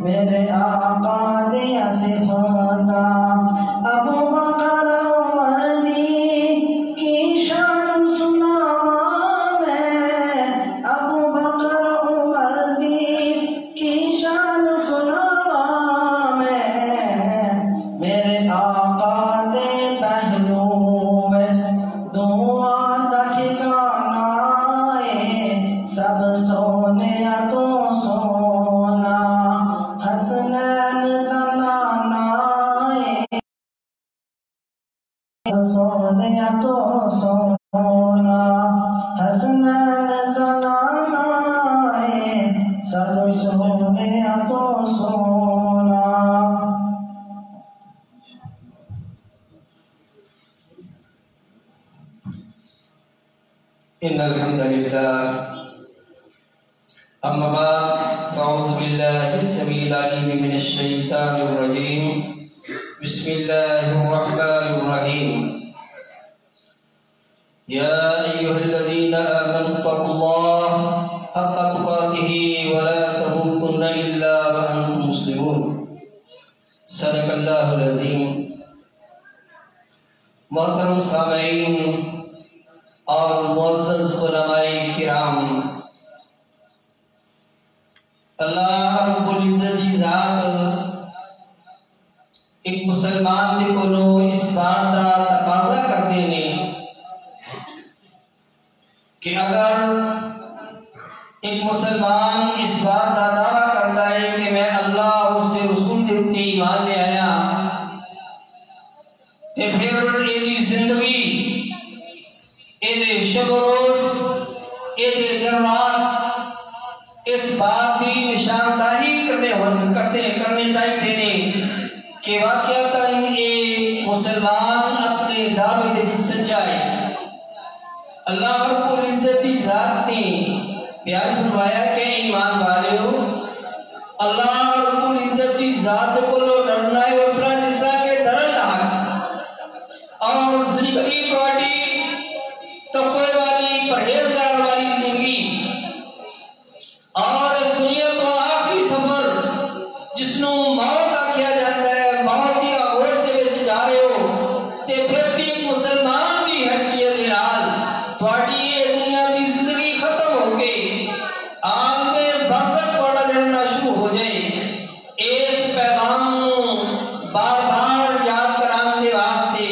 میرے آقا دیا صفاتا ابو بکر عمر دی کی شان سناواں میں ابو بکر عمر دی کی شان سناواں میں میرے آقا دے پہلو وچ دعا دا ٹھکانہ اے سب سونے تو سونا حسنین دا نانا اے سونے تو سونا حسنین دا نانا اے سب سونے تو سونا. إن الحمد لله أما بعد فأعوذ بالله السميع العليم من الشيطان الرجيم بسم الله الرحمن الرحيم يا أيها الذين آمنوا اتقوا الله حق تقاته ولا تموتن إلا وأنتم مسلمون صدق الله العظيم. محترم سامعین اور معزز علماء کرام، اللہ رب العزت کی ذات ایک مسلمان دے کولو اس بات دا تقاضا کرتے ہیں کہ اگر ایک مسلمان اس بات کا دعویٰ کرتا ہے کہ میں اللہ اور اس کے رسول کے اوپر ایمان لے آیا تو پھر یہ زندگی یہ شب و روز یہ دن رات اس بات کی نشاندہی کرنے چاہیے تھے کہ واقعتاً یہ مسلمان اپنے دعوے دے سچا ہے. اللہ رب العزت کی ذات نے بیان فرمایا کہ ایمان والے ہو، اللہ رب العزت کی ذات کو ڈرنا ہے اس طرح جس طرح کہ ڈرنا ہے، اور زندگی باڈی تقوی والی پرہیزگار والی زندگی، اور اس دنیا کو آخری سفر جس نو موت آکھیا جاتا ہے، موت کی آغوش دے وچ جا رہے ہو تے پھر بھی ایک مسلمان کی حیثیت نال تہاڈی یہ دنیا کی زندگی ختم ہو کے عالم برزخ تہاڈا جڑنا شروع ہو جائے. اس پیغام نو بار بار یاد کرانے دے واسطے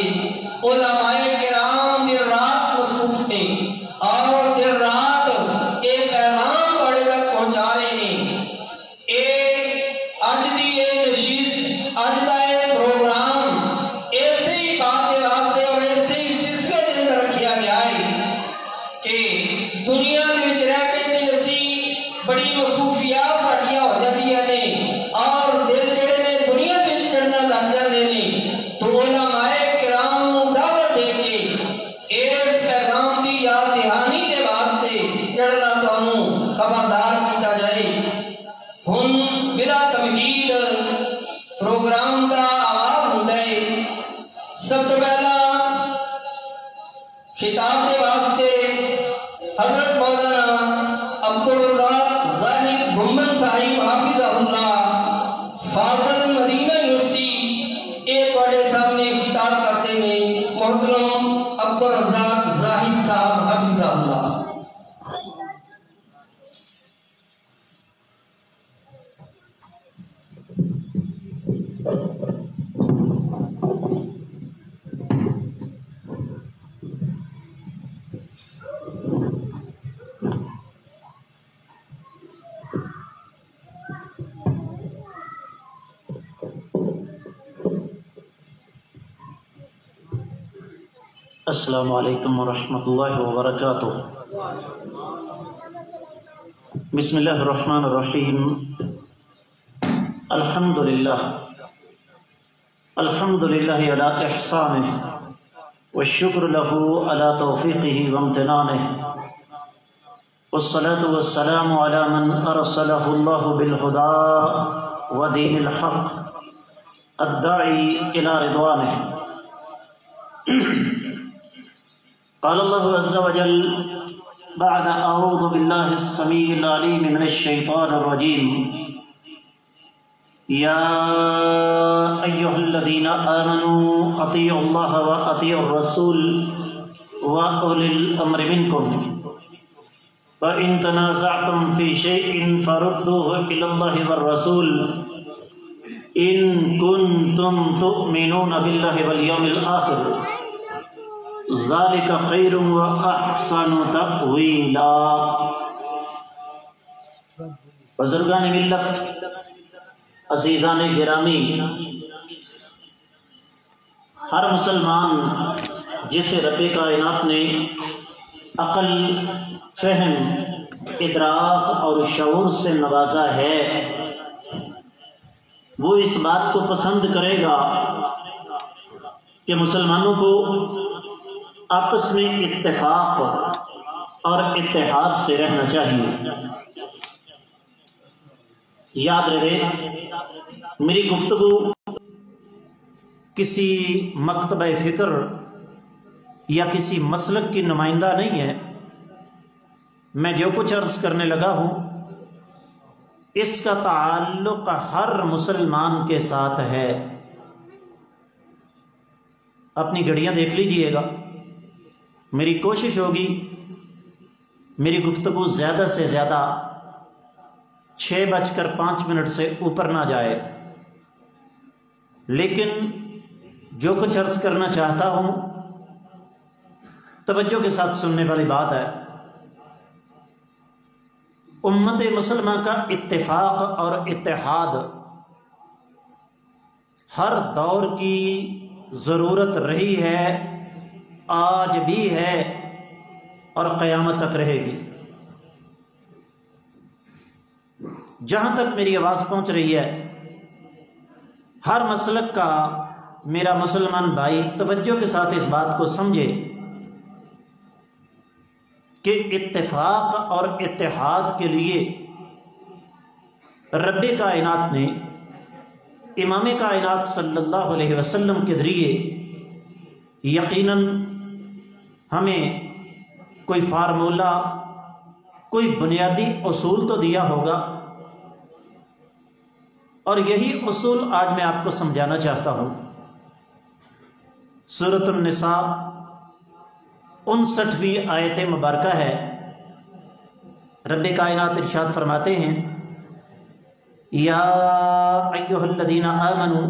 علماء کرام دن رات مصروف نے اور دن رات یہ پیغام تہاڈے تک پہنچا رہے ہیں. اج دی یہ نشست، اج دا یہ پروگرام ایسے ہی بات کے واسطے اور ایسے ہی سلسلے کے اندر رکھا گیا ہے کہ دنیا دے وچ رہ کے تے اسی بڑی مصروفیات ساڈیاں ہو جاندیاں نے اور دل جڑے نے دنیا دے وچ چڑھنا لگ جاندے نے، تو علماء کرام نو دعوت دے کے اس پیغام دی یاد دہانی دے واسطے جڑنا تانوں خبردار کیتا جائے. ہن بلا تمہید پروگرام کا آغاز ہوندا ہے. سب تو پہلا خطاب دے واسطے حضرت مولانا عبدالرزاق زاہد گنبد صاحب حافظہ اللہ فاضل مدینہ یونیورسٹی یہ تواڈے سامنے خطاب کرتے ہیں. محترم عبدالرزاق زاہد صاحب حافظہ اللہ. السلام علیکم ورحمۃ اللہ وبرکاتہ. بسم اللہ الرحمن الرحیم. الحمد للہ علی احسانہ والشکر له على توفیقہ وامتنانہ والصلاة والسلام على من ارسلہ اللہ بالہدى ودین الحق الداعی الى رضوانہ. قال الله عز وجل بعد أعوذ بالله السميع العليم من الشيطان الرجيم یا ایہا الذین آمنوا اطیعوا اللہ واطیعوا الرسول واولی الامر منکم فإن تنازعتم في شيء فردوه إلى الله والرسول إن كنتم تؤمنون بالله واليوم الآخر ذلك خير وأحسن تأويلا۔ بزرگان ملت، عزیزان گرامی، ہر مسلمان جسے رب کائنات نے عقل، فہم، ادراک اور شعور سے نوازا ہے، وہ اس بات کو پسند کرے گا کہ مسلمانوں کو آپس میں اتفاق اور اتحاد سے رہنا چاہیے۔ یاد رہے، میری گفتگو کسی مکتبہ فکر یا کسی مسلک کی نمائندہ نہیں ہے۔ میں جو کچھ عرض کرنے لگا ہوں اس کا تعلق ہر مسلمان کے ساتھ ہے۔ اپنی گھڑیاں دیکھ لیجئے گا، میری کوشش ہوگی میری گفتگو زیادہ سے زیادہ 6:05 سے اوپر نہ جائے، لیکن جو کچھ عرض کرنا چاہتا ہوں توجہ کے ساتھ سننے والی بات ہے۔ امت مسلمہ کا اتفاق اور اتحاد ہر دور کی ضرورت رہی ہے، آج بھی ہے اور قیامت تک رہے گی۔ جہاں تک میری آواز پہنچ رہی ہے، ہر مسلک کا میرا مسلمان بھائی توجہ کے ساتھ اس بات کو سمجھے کہ اتفاق اور اتحاد کے لیے رب کائنات نے امام کائنات صلی اللہ علیہ وسلم کے ذریعے یقیناً ہمیں کوئی فارمولہ، کوئی بنیادی اصول تو دیا ہوگا، اور یہی اصول آج میں آپ کو سمجھانا چاہتا ہوں۔ سورۃ النساء 59ویں آیت مبارکہ ہے۔ رب کائنات ارشاد فرماتے ہیں، یا ایھا الذین آمنوا،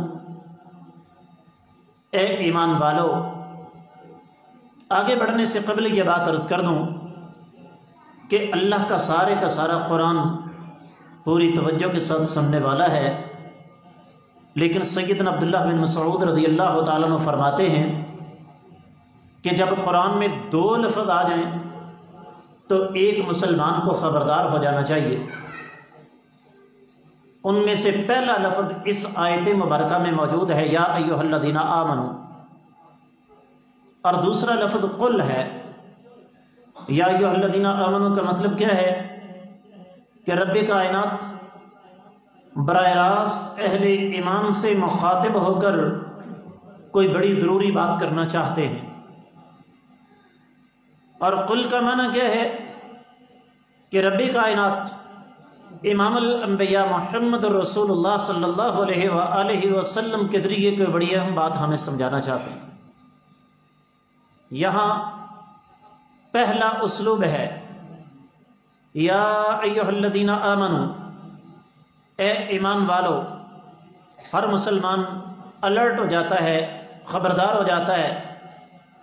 اے ایمان والو۔ آگے بڑھنے سے قبل یہ بات عرض کر دوں کہ اللہ کا سارے کا سارا قرآن پوری توجہ کے ساتھ سننے والا ہے، لیکن سیدنا عبداللہ بن مسعود رضی اللہ تعالیٰ عنہ فرماتے ہیں کہ جب قرآن میں 2 لفظ آ جائیں تو ایک مسلمان کو خبردار ہو جانا چاہیے۔ ان میں سے پہلا لفظ اس آیت مبارکہ میں موجود ہے، یا ایھا الذین آمنوا، اور دوسرا لفظ قل ہے۔ یا ایھا الذین آمنوا کا مطلب کیا ہے کہ رب کائنات براہ راست اہل ایمان سے مخاطب ہو کر کوئی بڑی ضروری بات کرنا چاہتے ہیں، اور قل کا معنی کیا ہے کہ رب کائنات امام الانبیاء محمد رسول اللہ صلی اللہ علیہ وآلہ وسلم کے ذریعے کوئی بڑی اہم بات ہمیں سمجھانا چاہتے ہیں۔ یہاں پہلا اسلوب ہے، یا ایھا الذین آمنوا، اے ایمان والو۔ ہر مسلمان الرٹ ہو جاتا ہے، خبردار ہو جاتا ہے،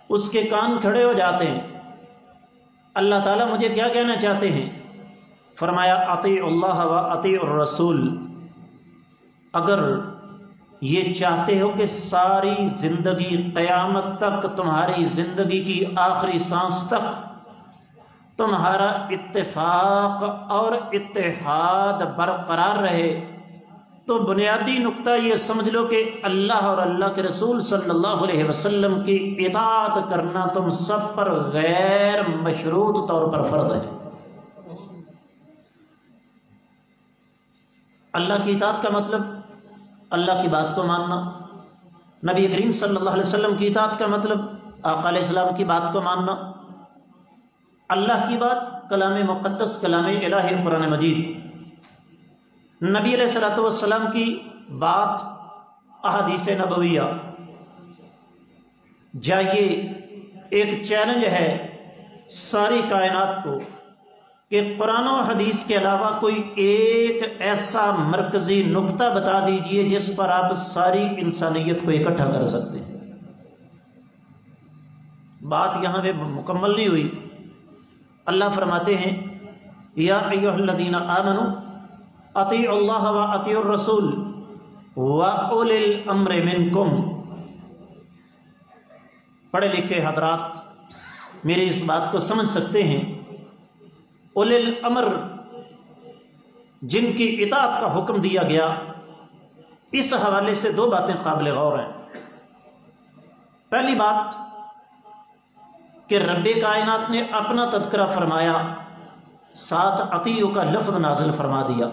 اس کے کان کھڑے ہو جاتے ہیں۔ اللہ تعالیٰ مجھے کیا کہنا چاہتے ہیں؟ فرمایا اطیعوا اللہ و اطیعوا الرسول۔ اگر یہ چاہتے ہو کہ ساری زندگی قیامت تک، تمہاری زندگی کی آخری سانس تک تمہارا اتفاق اور اتحاد برقرار رہے، تو بنیادی نقطہ یہ سمجھ لو کہ اللہ اور اللہ کے رسول صلی اللہ علیہ وسلم کی اطاعت کرنا تم سب پر غیر مشروط طور پر فرض ہے۔ اللہ کی اطاعت کا مطلب اللہ کی بات کو ماننا، نبی کریم صلی اللہ علیہ وسلم کی اطاعت کا مطلب آقا علیہ السلام کی بات کو ماننا، اللہ کی بات کلام مقدس، کلام الہی قرآن مجید، نبی علیہ الصلوۃ والسلام کی بات احادیث نبویہ، جائیے ایک چیلنج ہے ساری کائنات کو کہ قرآن و حدیث کے علاوہ کوئی ایک ایسا مرکزی نقطہ بتا دیجئے جس پر آپ ساری انسانیت کو اکٹھا کر سکتے ہیں۔ بات یہاں پہ مکمل نہیں ہوئی۔ اللہ فرماتے ہیں یا ایھا الذین آمنوا اطیعوا اللہ و اطیعوا الرسول و اولی الامر منکم۔ پڑھے لکھے حضرات میری اس بات کو سمجھ سکتے ہیں۔ اولی الامر جن کی اطاعت کا حکم دیا گیا، اس حوالے سے دو باتیں قابل غور ہیں۔ پہلی بات کہ رب کائنات نے اپنا تذکرہ فرمایا، ساتھ اطیعوا کا لفظ نازل فرما دیا۔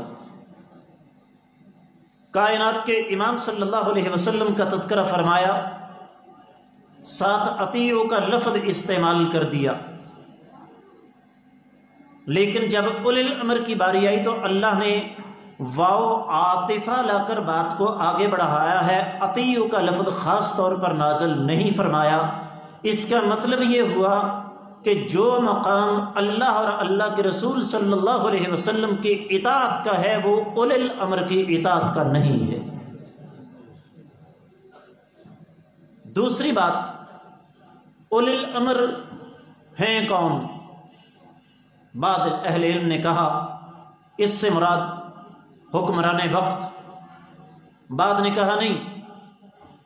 کائنات کے امام صلی اللہ علیہ وسلم کا تذکرہ فرمایا، ساتھ اطیعوا کا لفظ استعمال کر دیا۔ لیکن جب اولی الامر کی باری آئی تو اللہ نے واو عاطفہ لا کر بات کو آگے بڑھایا ہے، اطیعوا کا لفظ خاص طور پر نازل نہیں فرمایا۔ اس کا مطلب یہ ہوا کہ جو مقام اللہ اور اللہ کے رسول صلی اللہ علیہ وسلم کی اطاعت کا ہے وہ اولی الامر کی اطاعت کا نہیں ہے۔ دوسری بات، اولی الامر ہیں کون؟ بعض اہل علم نے کہا اس سے مراد حکمران وقت، بعض نے کہا نہیں،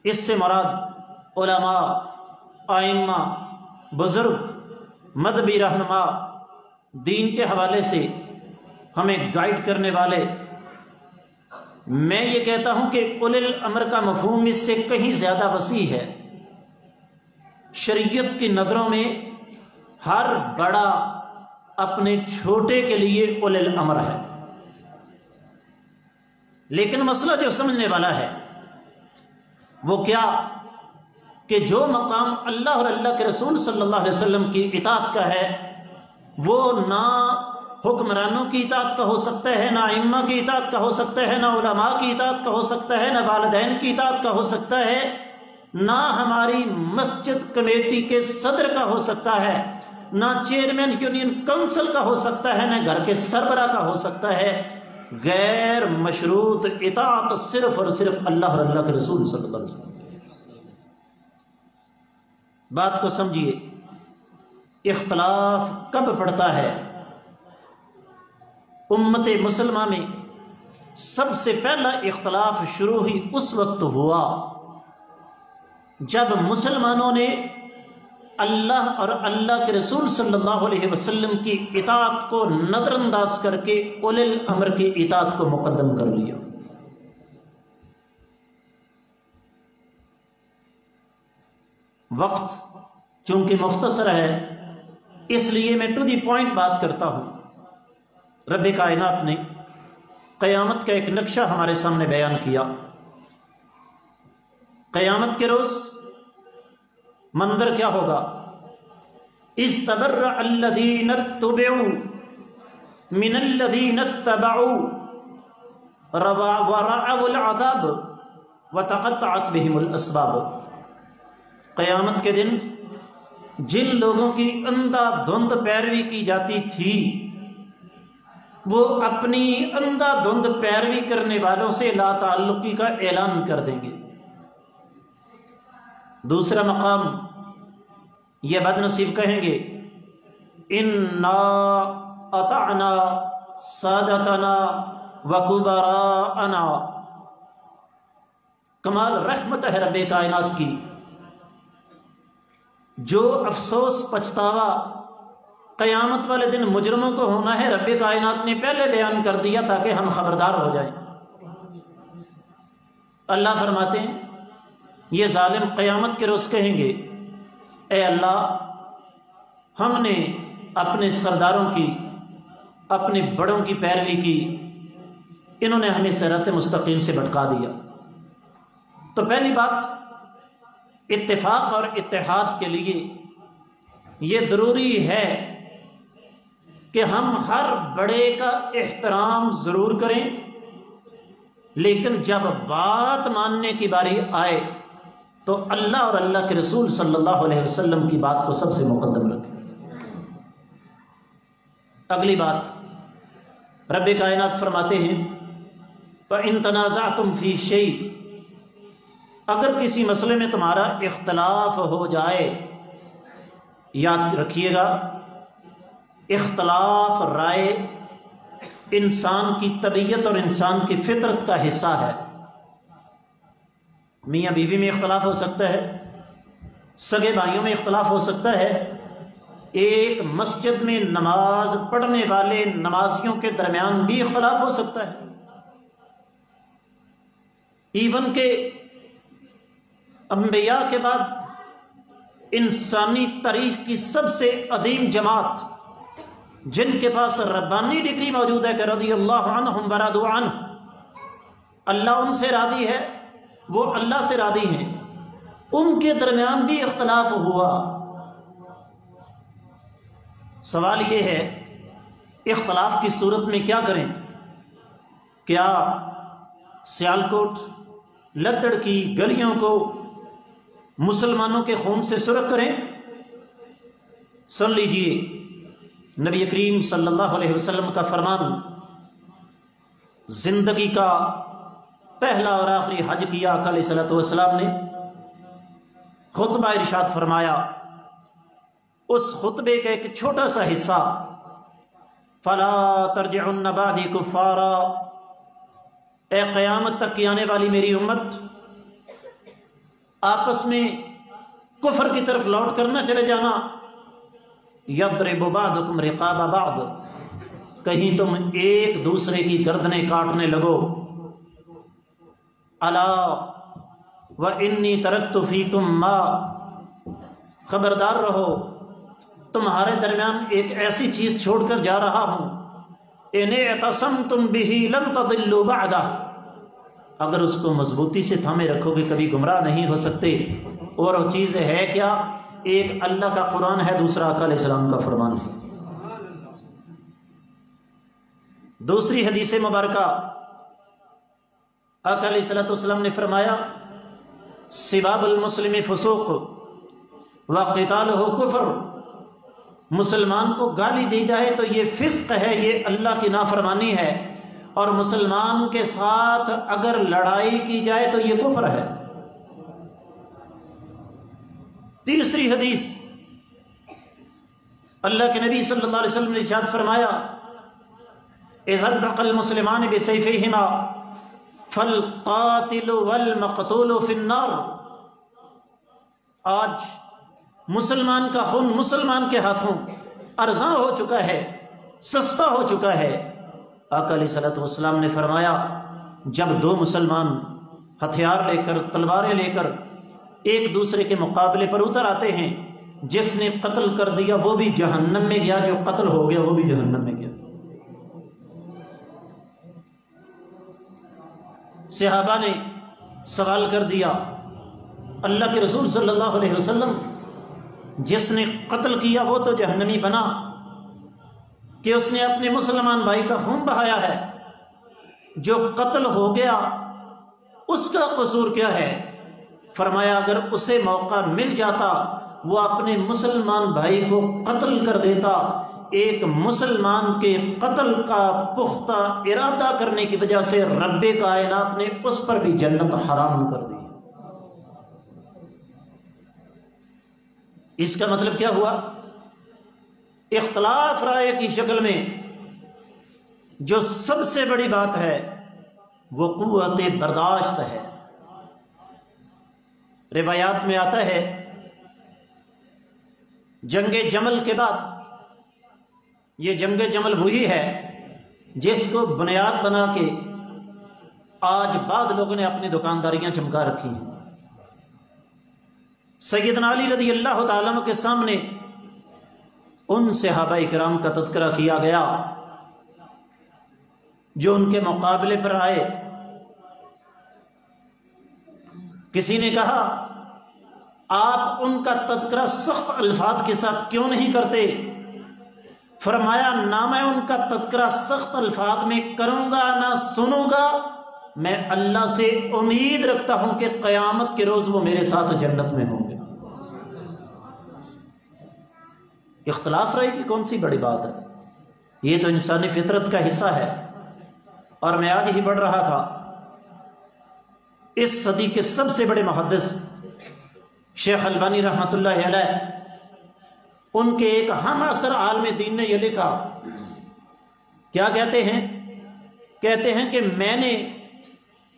اس سے مراد علماء، ائمہ، بزرگ، مذہبی رہنما، دین کے حوالے سے ہمیں گائیڈ کرنے والے۔ میں یہ کہتا ہوں کہ اولی الامر کا مفہوم اس سے کہیں زیادہ وسیع ہے۔ شریعت کی نظروں میں ہر بڑا اپنے چھوٹے کے لیے اولی الامر ہے، لیکن مسئلہ جو سمجھنے والا ہے وہ کیا کہ جو مقام اللہ اور اللہ کے رسول صلی اللہ علیہ وسلم کی اطاعت کا ہے وہ نہ حکمرانوں کی اطاعت کا ہو سکتا ہے، نہ ائمہ کی اطاعت کا ہو سکتا ہے، نہ علماء کی اطاعت کا ہو سکتا ہے، نہ والدین کی اطاعت کا ہو سکتا ہے، نہ ہماری مسجد کمیٹی کے صدر کا ہو سکتا ہے، نہ چیئرمین یونین کونسل کا ہو سکتا ہے، نہ گھر کے سربراہ کا ہو سکتا ہے۔ غیر مشروط اطاعت صرف اور صرف اللہ اور اللہ کے رسول صلی اللہ علیہ وسلم۔ بات کو سمجھیے، اختلاف کب پڑتا ہے؟ امت مسلمہ میں سب سے پہلا اختلاف شروع ہی اس وقت ہوا جب مسلمانوں نے اللہ اور اللہ کے رسول صلی اللہ علیہ وسلم کی اطاعت کو نظر انداز کر کے اولی الامر کی اطاعت کو مقدم کر لیا۔ وقت چونکہ مختصر ہے اس لیے میں ٹو دی پوائنٹ بات کرتا ہوں۔ رب کائنات نے قیامت کا ایک نقشہ ہمارے سامنے بیان کیا۔ قیامت کے روز منظر کیا ہوگا؟ استبرأ الذین اتبعوا من الذین اتبعوا ورأوا العذاب وتقطعت بهم الاسباب۔ قیامت کے دن جن لوگوں کی اندھا دھند پیروی کی جاتی تھی وہ اپنی اندھا دھند پیروی کرنے والوں سے لا تعلقی کا اعلان کر دیں گے۔ دوسرا مقام، یہ بد نصیب کہیں گے انا اطعنا سادتنا وکبراءنا۔ کمال رحمت ہے رب کائنات کی، جو افسوس پچھتاوا قیامت والے دن مجرموں کو ہونا ہے رب کائنات نے پہلے بیان کر دیا تاکہ ہم خبردار ہو جائیں۔ اللہ فرماتے ہیں یہ ظالم قیامت کے روز کہیں گے اے اللہ ہم نے اپنے سرداروں کی، اپنے بڑوں کی پیروی کی، انہوں نے ہمیں صراط مستقیم سے بھٹکا دیا۔ تو پہلی بات، اتفاق اور اتحاد کے لیے یہ ضروری ہے کہ ہم ہر بڑے کا احترام ضرور کریں، لیکن جب بات ماننے کی باری آئے تو اللہ اور اللہ کے رسول صلی اللہ علیہ وسلم کی بات کو سب سے مقدم رکھیں۔ اگلی بات، رب کائنات فرماتے ہیں فَإِن تَنَازَعْتُمْ فِي شَيْءٍ، اگر کسی مسئلے میں تمہارا اختلاف ہو جائے، یاد رکھیے گا اختلاف رائے انسان کی طبیعت اور انسان کی فطرت کا حصہ ہے۔ میاں بیوی میں اختلاف ہو سکتا ہے، سگے بھائیوں میں اختلاف ہو سکتا ہے، ایک مسجد میں نماز پڑھنے والے نمازیوں کے درمیان بھی اختلاف ہو سکتا ہے، ایون کہ انبیاء کے بعد انسانی تاریخ کی سب سے عظیم جماعت جن کے پاس ربانی ڈگری موجود ہے کہ رضی اللہ عنہم ورضوا عنہ، اللہ ان سے راضی ہے، وہ اللہ سے راضی ہیں، ان کے درمیان بھی اختلاف ہوا۔ سوال یہ ہے اختلاف کی صورت میں کیا کریں؟ کیا سیالکوٹ لتڑ کی گلیوں کو مسلمانوں کے خون سے سرخ کریں؟ سن لیجئے نبی کریم صلی اللہ علیہ وسلم کا فرمان، زندگی کا پہلا اور آخری حج کیا آقا علیہ الصلوۃ والسلام نے خطبہ ارشاد فرمایا، اس خطبے کا ایک چھوٹا سا حصہ فلا ترجعن بعدی کفارا، اے قیامت تک کی آنے والی میری امت آپس میں کفر کی طرف لوٹ کر نہ چلے جانا، یضرب بعضکم رقاب بعض، کہیں تم ایک دوسرے کی گردنیں کاٹنے لگو، الا وانی ترکت فیکم ما، خبردار رہو تمہارے درمیان ایک ایسی چیز چھوڑ کر جا رہا ہوں، ان اعتصمتم بہ لن تضلوا بعدہ، اگر اس کو مضبوطی سے تھامے رکھو گے کبھی گمراہ نہیں ہو سکتے۔ اور وہ چیز ہے کیا؟ ایک اللہ کا قرآن ہے، دوسرا آقا علیہ السلام کا فرمان ہے۔ دوسری حدیث مبارکہ آقا علیہ السلام نے فرمایا، سباب المسلم فسوق وقتالہ کفر، مسلمان کو گالی دی جائے تو یہ فسق ہے، یہ اللہ کی نافرمانی ہے، اور مسلمان کے ساتھ اگر لڑائی کی جائے تو یہ کفر ہے۔ تیسری حدیث اللہ کے نبی صلی اللہ علیہ وسلم نے ارشاد فرمایا، اذا التقى المسلمان بسيفيهما فالقاتل والمقتول في النار، آج مسلمان کا خون مسلمان کے ہاتھوں ارزاں ہو چکا ہے، سستا ہو چکا ہے۔ آقا علیہ الصلوۃ والسلام نے فرمایا، جب دو مسلمان ہتھیار لے کر تلواریں لے کر ایک دوسرے کے مقابلے پر اتر آتے ہیں، جس نے قتل کر دیا وہ بھی جہنم میں گیا، جو قتل ہو گیا وہ بھی جہنم میں گیا۔ صحابہ نے سوال کر دیا، اللہ کے رسول صلی اللہ علیہ وسلم، جس نے قتل کیا وہ تو جہنمی بنا کہ اس نے اپنے مسلمان بھائی کا خون بہایا ہے، جو قتل ہو گیا اس کا قصور کیا ہے؟ فرمایا اگر اسے موقع مل جاتا وہ اپنے مسلمان بھائی کو قتل کر دیتا، ایک مسلمان کے قتل کا پختہ ارادہ کرنے کی وجہ سے رب کائنات نے اس پر بھی جنت حرام کر دی۔ اس کا مطلب کیا ہوا؟ اختلاف رائے کی شکل میں جو سب سے بڑی بات ہے وہ قوت برداشت ہے۔ روایات میں آتا ہے جنگ جمل کے بعد، یہ جنگ جمل وہی ہے جس کو بنیاد بنا کے آج بعض لوگوں نے اپنی دکانداریاں چمکا رکھی ہیں۔ سیدنا علی رضی اللہ تعالیٰ عنہ کے سامنے ان صحابہ کرام کا تذکرہ کیا گیا جو ان کے مقابلے پر آئے۔ کسی نے کہا آپ ان کا تذکرہ سخت الفاظ کے ساتھ کیوں نہیں کرتے؟ فرمایا نہ میں ان کا تذکرہ سخت الفاظ میں کروں گا نہ سنوں گا، میں اللہ سے امید رکھتا ہوں کہ قیامت کے روز وہ میرے ساتھ جنت میں ہوں گے۔ اختلاف رائے کی کون سی بڑی بات ہے؟ یہ تو انسانی فطرت کا حصہ ہے۔ اور میں آگے ہی بڑھ رہا تھا، اس صدی کے سب سے بڑے محدث شیخ البانی رحمۃ اللہ علیہ، ان کے ایک ہم عصر عالم دین نے یہ لکھا، کیا کہتے ہیں؟ کہتے ہیں کہ میں نے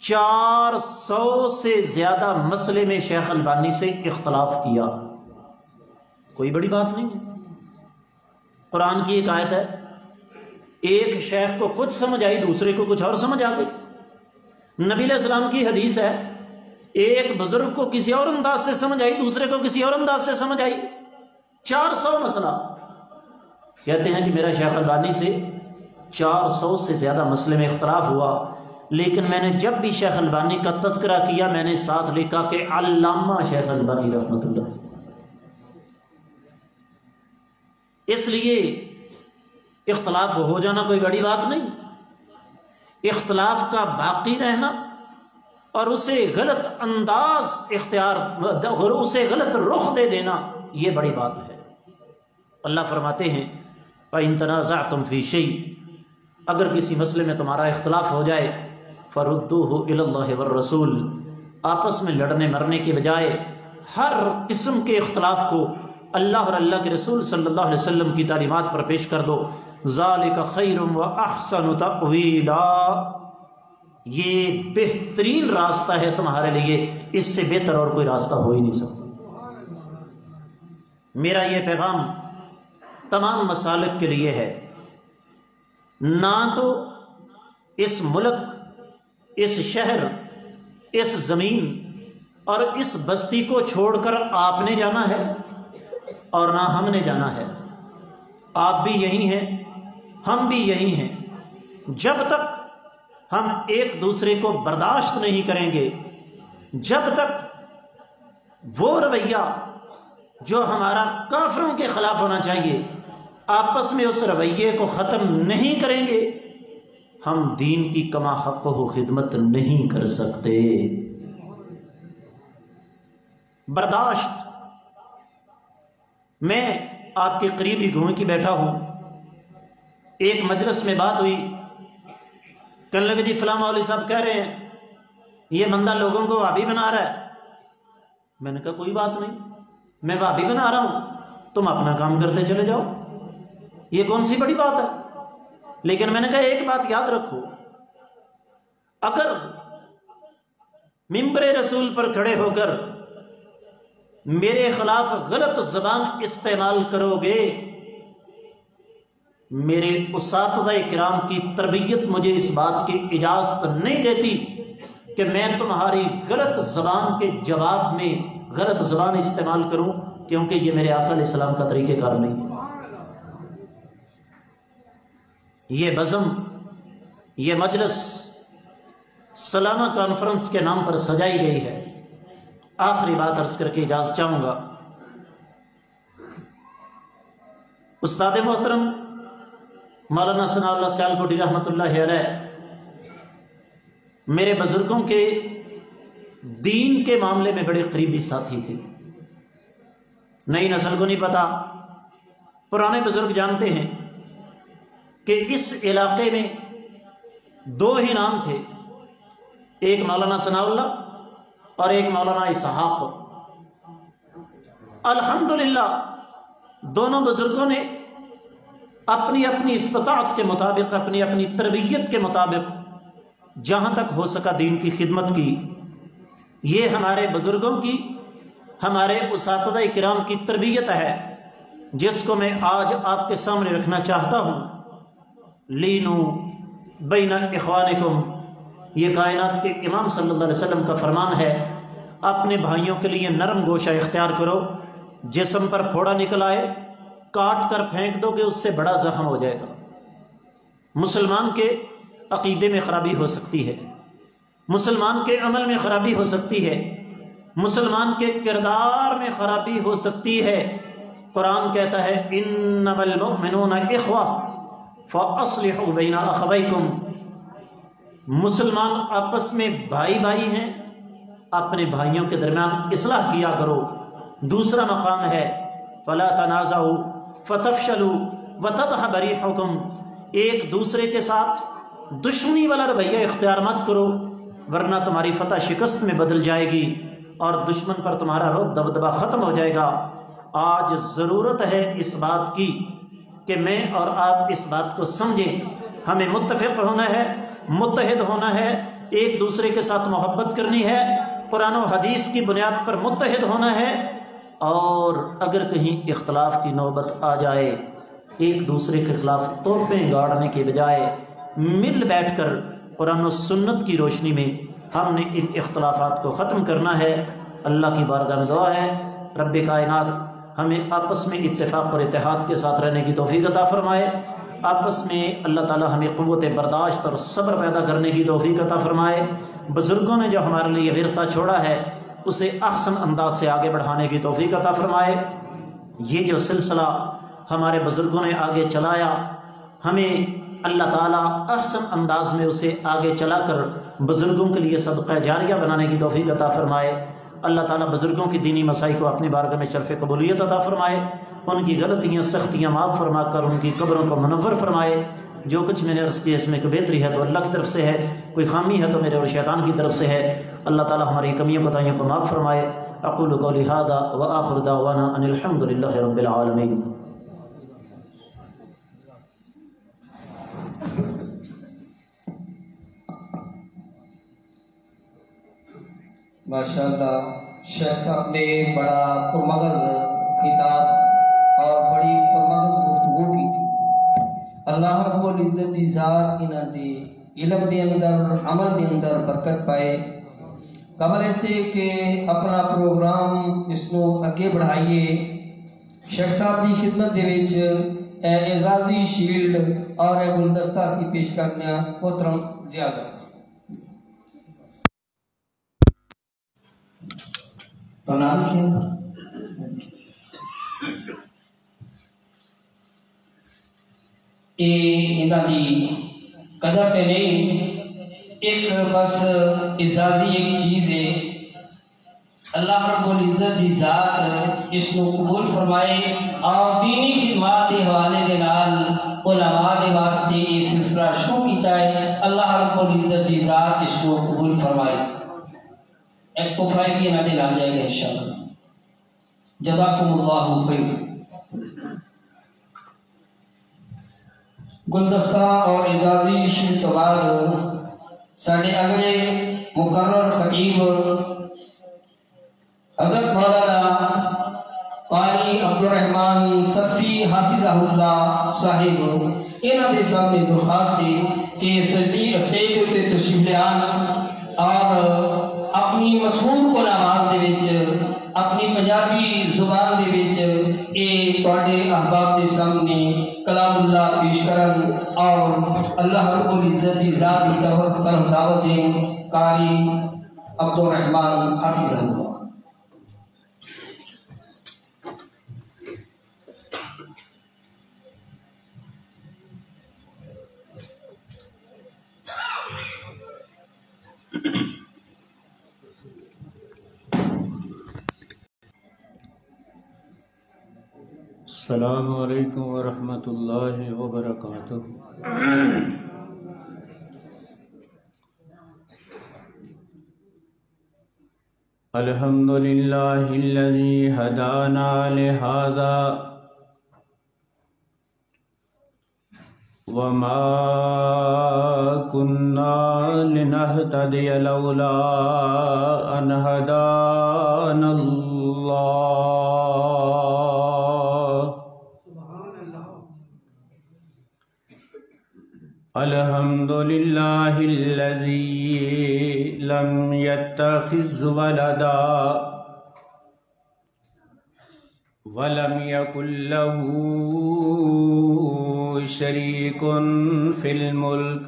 400 سے زیادہ مسئلے میں شیخ البانی سے اختلاف کیا۔ کوئی بڑی بات نہیں ہے۔ قرآن کی ایک آیت ہے، ایک شیخ کو کچھ سمجھ آئی، دوسرے کو کچھ اور سمجھ آ گئی۔ نبی علیہ السلام کی حدیث ہے، ایک بزرگ کو کسی اور انداز سے سمجھ آئی، دوسرے کو کسی اور انداز سے سمجھ آئی۔ 400 مسئلہ۔ کہتے ہیں کہ میرا شیخ البانی سے 400 سے زیادہ مسئلے میں اختلاف ہوا، لیکن میں نے جب بھی شیخ البانی کا تذکرہ کیا میں نے ساتھ لکھا کہ علامہ شیخ البانی رحمۃ اللہ۔ اس لیے اختلاف ہو جانا کوئی بڑی بات نہیں، اختلاف کا باقی رہنا اور اسے غلط انداز اختیار اور اسے غلط رخ دے دینا یہ بڑی بات ہے۔ اللہ فرماتے ہیں فَإِن تَنَازَعْتُمْ فِي شَيْءٍ، اگر کسی مسئلے میں تمہارا اختلاف ہو جائے فَرُدُّوهُ إِلَى اللَّهِ وَالرَّسُولِ، آپس میں لڑنے مرنے کے بجائے ہر قسم کے اختلاف کو اللہ اور اللہ کے رسول صلی اللہ علیہ وسلم کی تعلیمات پر پیش کر دو۔ ذَلِكَ خَيْرٌ وَأَحْسَنُ تَأْوِيلًا، یہ بہترین راستہ ہے تمہارے لیے، اس سے بہتر اور کوئی راستہ ہو ہی نہیں سکتا۔ میرا یہ پیغام تمام مسالک کے لیے ہے، نہ تو اس ملک، اس شہر، اس زمین اور اس بستی کو چھوڑ کر آپ نے جانا ہے اور نہ ہم نے جانا ہے۔ آپ بھی یہی ہیں، ہم بھی یہی ہیں۔ جب تک ہم ایک دوسرے کو برداشت نہیں کریں گے، جب تک وہ رویہ جو ہمارا کافروں کے خلاف ہونا چاہیے آپس میں اس رویے کو ختم نہیں کریں گے، ہم دین کی کما حق و خدمت نہیں کر سکتے۔ برداشت، میں آپ کے قریب ہی گھوم کے بیٹھا ہوں، ایک مجلس میں بات ہوئی، کہنے لگے جی فلاں مولوی صاحب کہہ رہے ہیں یہ بندہ لوگوں کو وہابی بنا رہا ہے۔ میں نے کہا کوئی بات نہیں، میں وہابی بنا رہا ہوں، تم اپنا کام کرتے چلے جاؤ، یہ کون سی بڑی بات ہے۔ لیکن میں نے کہا ایک بات یاد رکھو، اگر ممبر رسول پر کھڑے ہو کر میرے خلاف غلط زبان استعمال کرو گے، میرے اساتذہ کرام کی تربیت مجھے اس بات کی اجازت نہیں دیتی کہ میں تمہاری غلط زبان کے جواب میں غلط زبان استعمال کروں، کیونکہ یہ میرے آقا علیہ السلام کا طریقہ کار نہیں ہے۔ یہ بزم، یہ مجلس سالانہ کانفرنس کے نام پر سجائی گئی ہے۔ آخری بات عرض کر کے اجازت چاہوں گا، استاد محترم مولانا ثناء اللہ سیالکوٹی رحمۃ اللہ علیہ میرے بزرگوں کے دین کے معاملے میں بڑے قریبی ساتھی تھے۔ نئی نسل کو نہیں پتا، پرانے بزرگ جانتے ہیں کہ اس علاقے میں دو ہی نام تھے، ایک مولانا ثناء اللہ اور ایک مولانا اسحاق۔ الحمدللہ دونوں بزرگوں نے اپنی اپنی استطاعت کے مطابق، اپنی اپنی تربیت کے مطابق جہاں تک ہو سکا دین کی خدمت کی۔ یہ ہمارے بزرگوں کی، ہمارے اساتذہ کرام کی تربیت ہے، جس کو میں آج آپ کے سامنے رکھنا چاہتا ہوں۔ لینو بین اخوانکم، یہ کائنات کے امام صلی اللہ علیہ وسلم کا فرمان ہے، اپنے بھائیوں کے لیے نرم گوشہ اختیار کرو، جسم پر پھوڑا نکل آئے کاٹ کر پھینک دو کہ اس سے بڑا زخم ہو جائے گا۔ مسلمان کے عقیدے میں خرابی ہو سکتی ہے، مسلمان کے عمل میں خرابی ہو سکتی ہے، مسلمان کے کردار میں خرابی ہو سکتی ہے۔ قرآن کہتا ہے انما المؤمنون اخوہ فاصلحوا بین اخویکم، مسلمان آپس میں بھائی بھائی ہیں، اپنے بھائیوں کے درمیان اصلاح کیا کرو۔ دوسرا مقام ہے فلا تنازعوا فتفشلوا وتذهب ريحكم، ایک دوسرے کے ساتھ دشمنی والا رویہ اختیار مت کرو ورنہ تمہاری فتح شکست میں بدل جائے گی اور دشمن پر تمہارا رعب دبدبہ ختم ہو جائے گا۔ آج ضرورت ہے اس بات کی کہ میں اور آپ اس بات کو سمجھیں، ہمیں متفق ہونا ہے، متحد ہونا ہے، ایک دوسرے کے ساتھ محبت کرنی ہے، قرآن و حدیث کی بنیاد پر متحد ہونا ہے، اور اگر کہیں اختلاف کی نوبت آ جائے ایک دوسرے کے خلاف توپیں گاڑنے کے بجائے مل بیٹھ کر قرآن و سنت کی روشنی میں ہم نے ان اختلافات کو ختم کرنا ہے۔ اللہ کی بارگاہ میں دعا ہے رب کائنات ہمیں آپس میں اتفاق اور اتحاد کے ساتھ رہنے کی توفیق عطا فرمائے، آپس میں اللہ تعالی ہمیں قوت برداشت اور صبر پیدا کرنے کی توفیق عطا فرمائے، بزرگوں نے جو ہمارے لیے ورثہ چھوڑا ہے اسے احسن انداز سے آگے بڑھانے کی توفیق عطا فرمائے۔ یہ جو سلسلہ ہمارے بزرگوں نے آگے چلایا ہمیں اللہ تعالیٰ احسن انداز میں اسے آگے چلا کر بزرگوں کے لیے صدقہ جاریہ بنانے کی توفیق عطا فرمائے۔ اللہ تعالیٰ بزرگوں کی دینی مسائل کو اپنی بارگاہ میں شرف قبولیت عطا فرمائے، ان کی غلطیاں سختیاں معاف فرما کر ان کی قبروں کو منور فرمائے۔ جو کچھ میں نے عرض کیا اس میں کوئی بہتری ہے تو اللہ کی طرف سے ہے، کوئی خامی ہے تو میرے اور شیطان کی طرف سے ہے۔ اللہ تعالیٰ ہماری کمیوں کوتاہیوں کو معاف فرمائے۔ اقول قولی ھذا وآخر دعوانا ان الحمد للہ رب العالمین۔ ماشاءاللہ شیخ صاحب نے بڑا پرمغز خطاب اور بڑی پرمغز گفتگو کی تھی۔ اللہ رب العزت دی ذات انہاں دے علم دے اندر عمل دے اندر برکت پائے۔ قبل ایسے کہ اپنا پروگرام اس نو اگے بڑھائیے، شیخ صاحب دی خدمت دے وچ اعزازی شیلڈ اور گلدستہ سی پیش کرنا محترم زیادہ سے پرنام کیا۔ انہاں دی قدر تے نہیں، ایک بس اعزازی ایک چیز ہے، اللہ رب العزت دی ذات اس کو قبول فرمائے اور دینی خدمات کے حوالے دے نال علماء دے واسطے یہ سلسلہ شروع کیتا ہے، اللہ رب العزت دی ذات اس کو قبول فرمائے۔ ایک تحفہ بھی انہاں دے نال جائے گا انشاءاللہ۔ جزاکم اللہ خیر۔ گلدستہ اور اعزازی شیلڈ تو بعد ساڈے اگلے مقرر خطیب حضرت مولانا قاری عبدالرحمن صفی حافظہ اللہ صاحب انہاں دے سامنے درخواست ہے کہ اسٹیج تے تشریف لے آن اور اپنی مسحور کل آواز دے وچ اپنی پنجابی زبان دے وچ اے تواڈے احباب دے سامنے کلام اللہ پیش کرن اور اللہ رب العزت کی ذات کی طرف دعوت دیں۔ قاری عبدالرحمن حافظہ اللہ۔ السلام علیکم ورحمۃ اللہ وبرکاتہ۔ الحمد للہ الذی ہدانا لہذا وما كنا لنهتدي لولا ان هدانا اللہ۔ الحمد للہ الذی لم يتخذ ولدا ولم يكن له شريك في الملك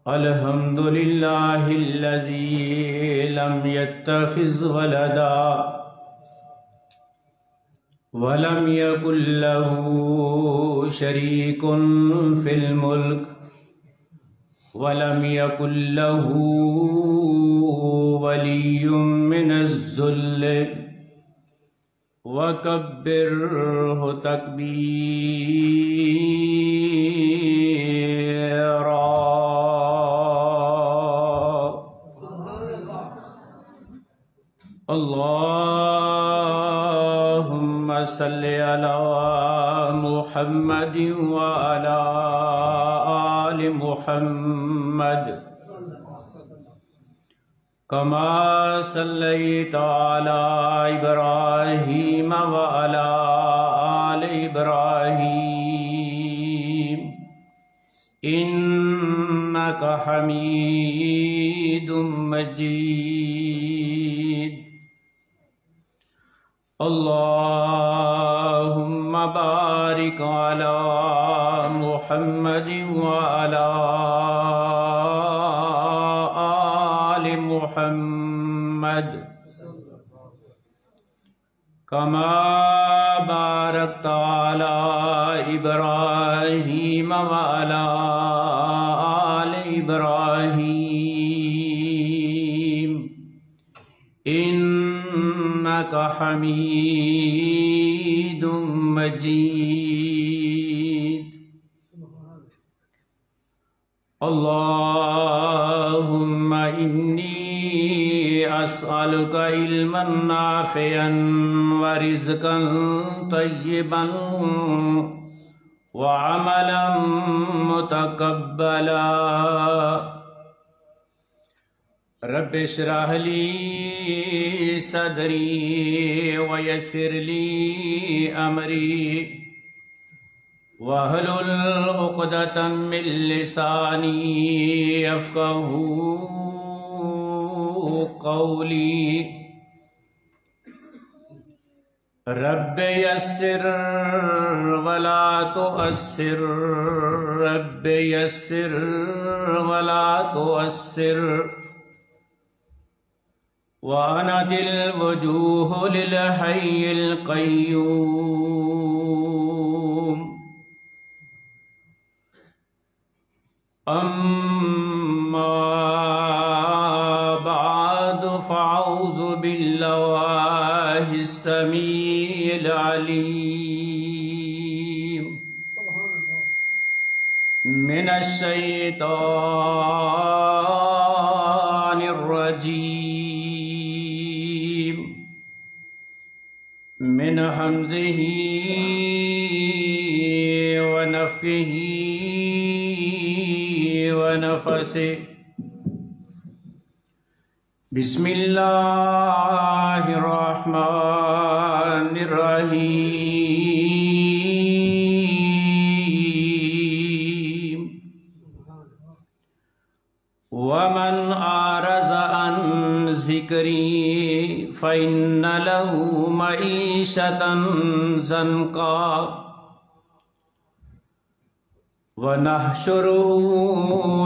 الحمد للہ الذی لم يتخذ ولدا ولم يكن له شريك في الملك ولم يكن له ولي من الذل وكبره تكبيرا. اللهم صل على محمد وعلى آل محمد كما صليت على إبراهيم وعلى آل إبراهيم إنك حميد مجيد. اللهم بارك على محمد وعلى آل محمد كما باركت على إبراهيم وعلى آل إبراهيم إنك حميد مجيد. اللهم إني أسألك علما نافعا ورزقا طيبا وعملا متقبلا. رب اشرح لي صدري ويسر لي أمري واحلل عقدة من لساني يفقهوا قولي. رب يسر ولا تؤسر رب يسر ولا تؤسر وأنت الوجوه للحي القيوم. أما بعد فأعوذ بالله السميع العليم من الشيطان الرجيم من همزه ونفخه ونفسه. بسم الله الرحمن الرحيم. ومن أعرض عن ذكري فإن له معيشة ضنكا ونحشره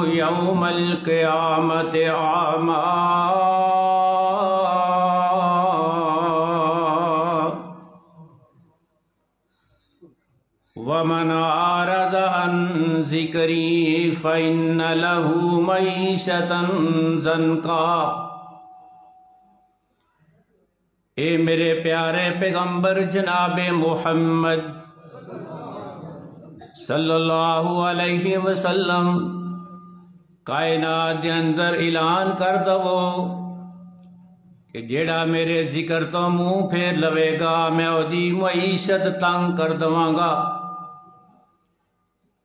يوم القيامة أعمى ومن أعرض عن ذكري فإن له معيشة ضنكا. اے میرے پیارے پیغمبر جناب محمد صلی اللہ علیہ وسلم کائنات دے اندر اعلان کر دو کہ جیڑا میرے ذکر تو منہ پھیر لوے گا میں اودی معیشت تنگ کر دواں گا.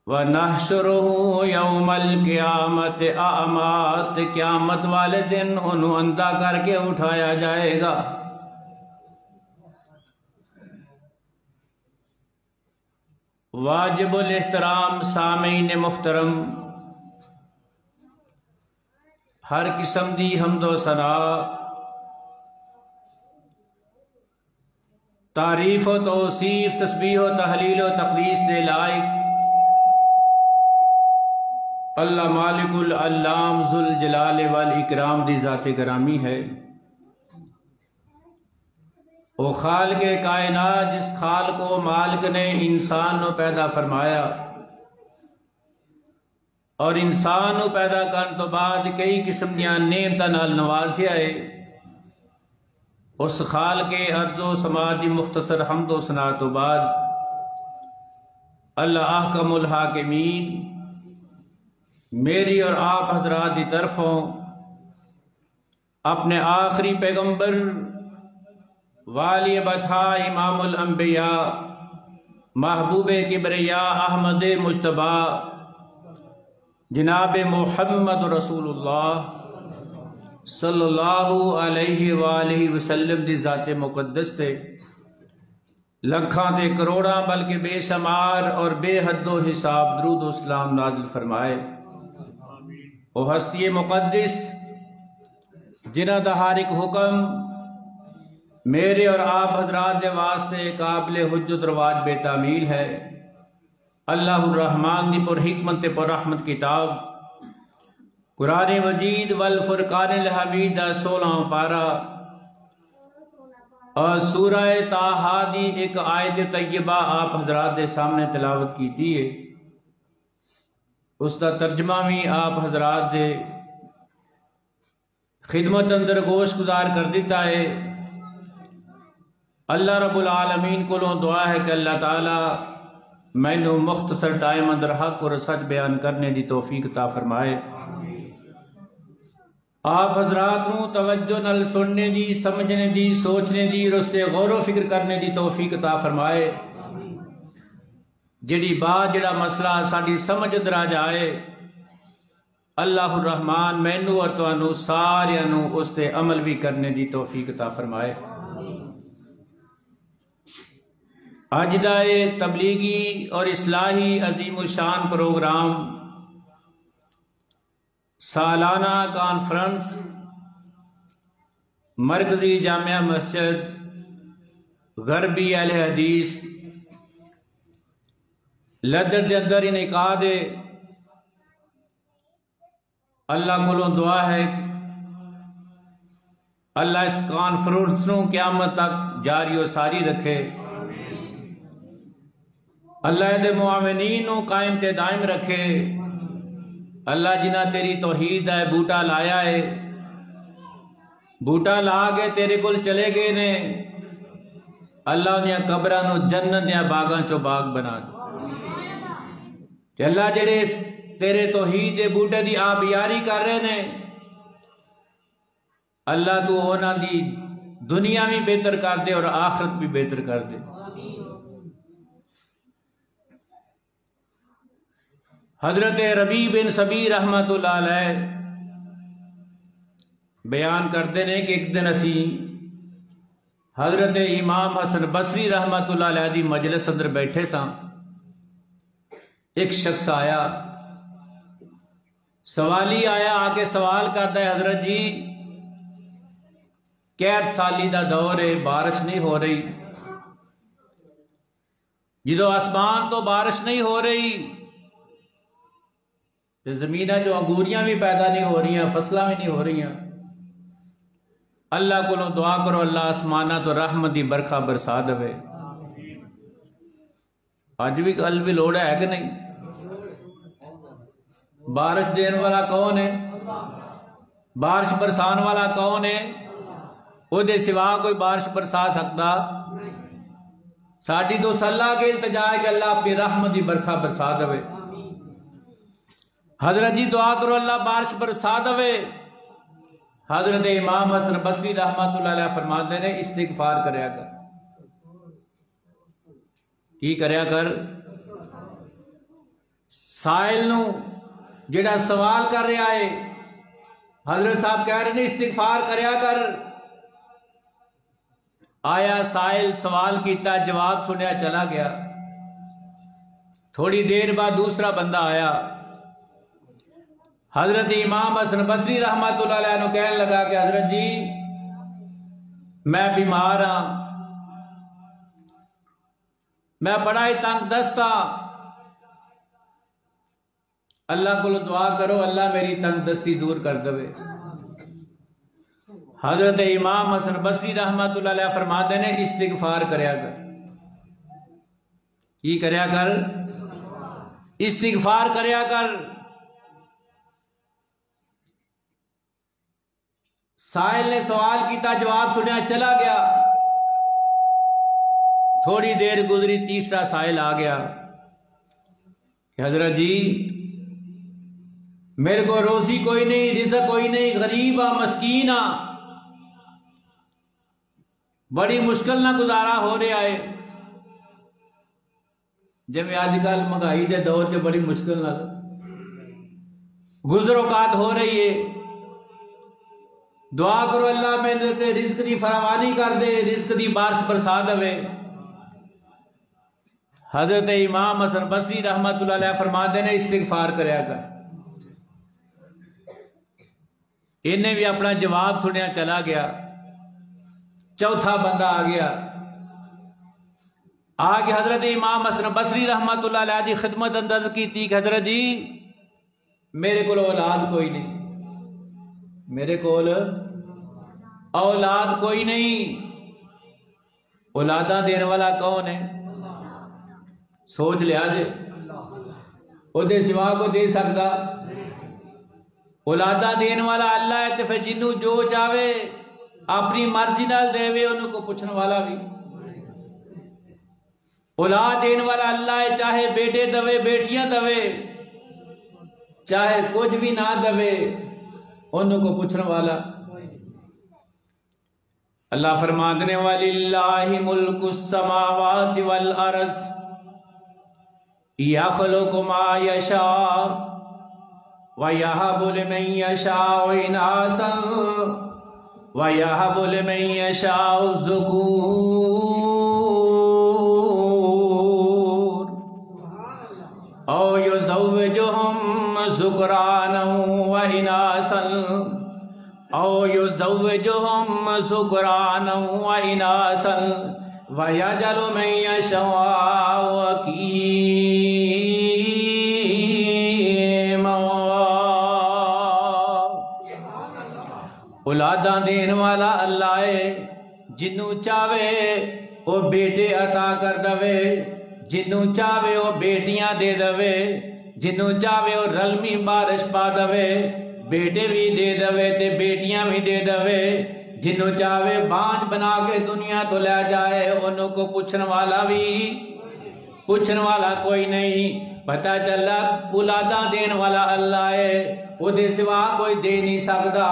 وَنَحْشُرُهُ يَوْمَ الْقِيَامَةِ أَعْمَى قیامت والے دن انہوں اندھا کر کے اٹھایا جائے گا. واجب الاحترام سامعین محترم، ہر قسم دی حمد و ثنا تعریف و توصیف تسبیح و تحلیل و تقدیس دے لائق اللہ مالک العلام ذوالجلال والاکرام دی ذات گرامی ہے. وہ خالق کائنات جس خالق و مالک نے انسان نو پیدا فرمایا اور انسان نو پیدا کرنے تو بعد کئی قسم دیا نعمتاں نال نوازیا ہے، اس خالق ارض و سما دی مختصر حمد و ثنا تو بعد اللہ احکم الحاکمین میری اور آپ حضرات دی طرفوں اپنے آخری پیغمبر والی بطھا امام الانبیاء محبوب کبریا احمد مجتبی جناب محمد رسول اللہ صلی اللہ علیہ وآلہ وسلم دی ذات مقدس تے لکھاں تے کروڑاں بلکہ بے شمار اور بے حد و حساب درود و سلام نازل فرمائے۔ وہ ہستی مقدس جنہ دا ہر ایک حکم میرے اور آپ حضرات دے واسطے قابل حجت رواج بے تعمیل ہے۔ اللہ الرحمن دی پر حکمت پر رحمت کتاب قرآن مجید والفرقان الحمید 16 پارہ اور سورہ طٰہٰ دی ایک آیت طیبہ آپ حضرات دے سامنے تلاوت کیتی ہے، اس دا ترجمہ بھی آپ حضرات دے خدمت اندر گوش گزار کر دیتا ہے۔ اللہ رب العالمین کو دعا ہے کہ اللہ تعالی مینوں مختصر ٹائم اندر حق اور سچ بیان کرنے دی توفیق عطا فرمائے۔ آپ حضرات نو توجہ نال سننے دی، سمجھنے دی، سوچنے دی، رستے غور و فکر کرنے دی توفیق عطا فرمائے۔ جڑی بات جڑا مسئلہ ساڈی سمجھ اندر آ جائے اللہ الرحمن مینوں اور تانوں سارے نو اس تے عمل بھی کرنے دی توفیق عطا فرمائے۔ اج دا تبلیغی اور اصلاحی عظیم الشان پروگرام سالانہ کانفرنس مرکزی جامعہ مسجد غربی اہل حدیث لدر دے اندر انعقاد ہے۔ اللہ کو دعا ہے کہ اللہ اس کانفرنس نو قیامت تک جاری و ساری رکھے، اللہ دے معاونین نو قائم تے دائم رکھے۔ اللہ جنہ تیری توحید ہے بوٹا لایا ہے، بوٹا لا کے تیرے کول چلے گئے نے، اللہ انہاں قبراں نو جنت دیاں باغاں چو باغ بنا دے۔ اللہ جڑے تیرے توحید دے بوٹے دی آپ یاری کر رہے نے، اللہ تو انہاں دی دنیا بھی بہتر کر دے اور آخرت بھی بہتر کر دے۔ حضرت ربیع بن سبی رحمت اللہ علیہ بیان کرتے ہیں کہ ایک دن اسی حضرت امام حسن بصری رحمت اللہ علیہ دی مجلس اندر بیٹھے ساں، ایک شخص آیا، سوالی آیا، آ کے سوال کرتا ہے حضرت جی قید سالی دا دور ہے، بارش نہیں ہو رہی، جدو آسمان تو بارش نہیں ہو رہی زمینہ جو انگوریاں بھی پیدا نہیں ہو رہی ہیں، فصلیں بھی نہیں ہو رہی ہیں، اللہ کو دعا کرو اللہ آسمانہ تو رحمت دی برکھا برسا دے۔ اج بھی کل بھی لوڑ ہے کہ نہیں؟ بارش دین والا کون ہے؟ بارش برسان والا کون ہے؟ وہ دے سوا کوئی بارش برسا سکتا؟ ساڈی تو اللہ کے التجا ہے کہ اللہ اپنی رحمت دی برکھا برسا دے۔ حضرت جی دعا کرو اللہ بارش برسا دے۔ حضرت امام حسن بصری رحمت اللہ علیہ فرماتے ہیں استغفار کریا کر۔ کی کریا کر؟ سائل نو جڑا سوال کر رہا ہے حضرت صاحب کہہ رہے ہیں استغفار کریا کر۔ آیا سائل سوال کیتا، جواب سنیا، چلا گیا۔ تھوڑی دیر بعد دوسرا بندہ آیا، حضرت امام حسن بصری رحمت اللہ علیہ نے کہنے لگا کہ حضرت جی میں بیمار ہاں، میں بڑا ہی تنگ دست ہاں، اللہ کو دعا کرو اللہ میری تنگ دستی دور کر دے۔ حضرت امام حسن بصری رحمت اللہ علیہ فرماتے ہیں استغفار کریا کر. کی کریا کر؟ استغفار کریا کر. سائل نے سوال کیتا، جواب سنیا، چلا گیا. تھوڑی دیر گزری، تیسرا سائل آ گیا کہ حضرت جی میرے کو روزی کوئی نہیں، رزق کوئی نہیں، غریب ہاں، مسکین ہاں، بڑی مشکل نہ گزارا ہو رہا ہے. جب آج کل مہنگائی دے دور چ بڑی مشکل نہ گزر اوقات ہو رہی ہے. دعا کرو اللہ میرے تے رزق دی فراوانی کر دے، رزق دی بارش برسا دے. حضرت امام حسن بصری رحمت اللہ علیہ فرماتے ہیں استغفار کریا کر. انہیں بھی اپنا جواب سنیا، چلا گیا. چوتھا بندہ آ گیا، آگے حضرت امام حسن بصری رحمت اللہ علیہ دی خدمت اندر کی تھی کہ حضرت جی میرے کو اولاد کوئی نہیں، میرے کو اولاد کوئی نہیں. اولاداں دین والا کون ہے؟ سوچ لیا جے، او دے سوا کو دے سکتا؟ اولاداں دین والا اللہ ہے. تے پھر جنوں جو چاہے اپنی مرضی نال دے وے، انہوں کو پوچھن والا بھی. اولاد دین والا اللہ ہے، چاہے بیٹے دوے، بیٹیاں دوے، چاہے کچھ بھی نہ دوے، انہوں کو پوچھن والا. اللہ فرماتے ہیں وَلِلَّهِ مُلْكُ السَّمَاوَاتِ وَالْأَرْضِ يَخْلُقُ مَا يَشَاءُ وَيَهَبُ لِمَن يَشَاءُ إِنَاثًا وَيَهَبُ لِمَن يَشَاءُ الذُّكُورَ أَوْ يُزَوِّجُهُمْ ذُكْرَانًا وَإِنَاثًا أَوْ يُزَوِّجُهُمْ ذُكْرَانًا وَإِنَاثًا وَيَجْعَلُ مَن يَشَاءُ عَقِيمًا. اولاداں دین والا اللہ ہے، جنوں چاہے وہ بیٹے عطا کر دوے، جنوں چاہے وہ بیٹیاں دے دوے، جنوں چاہے وہ رلمی بارش پا دوے، بیٹے بھی دے دوے تے بیٹیاں بھی دے دوے. جنوں چاہے بانج بنا کے دنیا تو لے جائے، انہوں کو پوچھن والا بھی، پوچھن والا کوئی نہیں. پتہ چلا اولاداں دین والا اللہ ہے، وہ دے سوا کوئی دے نہیں سکتا.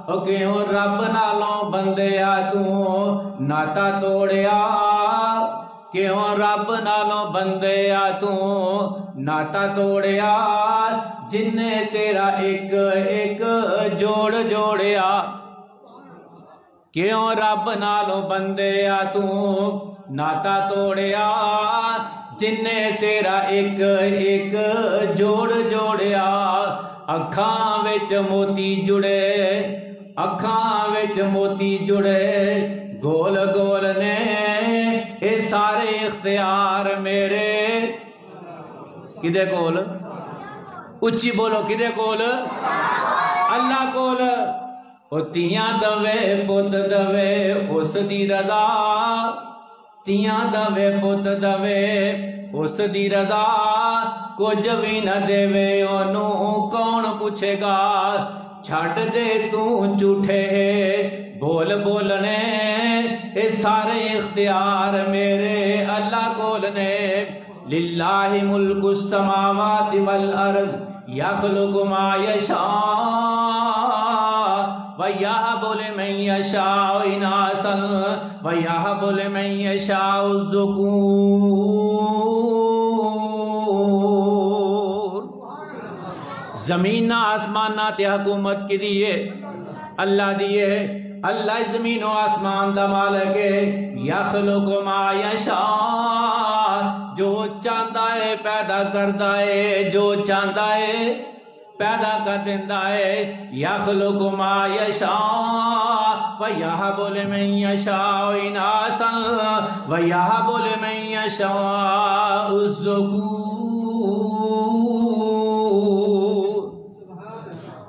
او کیوں رب نالوں بندیا تو ناتا توڑیا، کیوں رب نالوں بندیا تو ناتا توڑیا، جن نے تیرا ایک ایک جوڑ جوڑیا. کیوں رب نالوں بندیا تو ناتا توڑیا، جن نے تیرا ایک ایک جوڑ جوڑیا. اکھاں وچ موتی جڑے، اکھاں وچ موتی جڑے، گول گول نے اے سارے اختیار میرے. کدے کول؟ اچھی بولو، کدے کول؟ اللہ کول. او تیاں دوے پت دوے اس دی رضا، تیاں دوے پت دوے اس دی رضا، کچھ بھی نہ دے وے انہوں کون پوچھے گا. چھٹ دے تو جھوٹے بول بولنے، اے سارے اختیار میرے اللہ کول نے. للہ ملک السماوات والارض یخلق ما یشاء وَيَهَبُ لِمَن يَشَاءُ إِنَاثًا وَيَهَبُ لِمَن يَشَاءُ الذُّكُورَ. زمین آسمان تے حکومت کی دیئے اللہ دیئے. اللہ زمین و آسمان دا مالک ہے. یخلق ما یشاء، جو چاہتا ہے پیدا کرتا ہے، جو چاہتا ہے پیدا کر دینا ہے. یخلق ما یشاء وَيَهَبُ لِمَن يَشَاءُ إِنَاثًا وَيَهَبُ لِمَن يَشَاءُ الذُّكُورَ.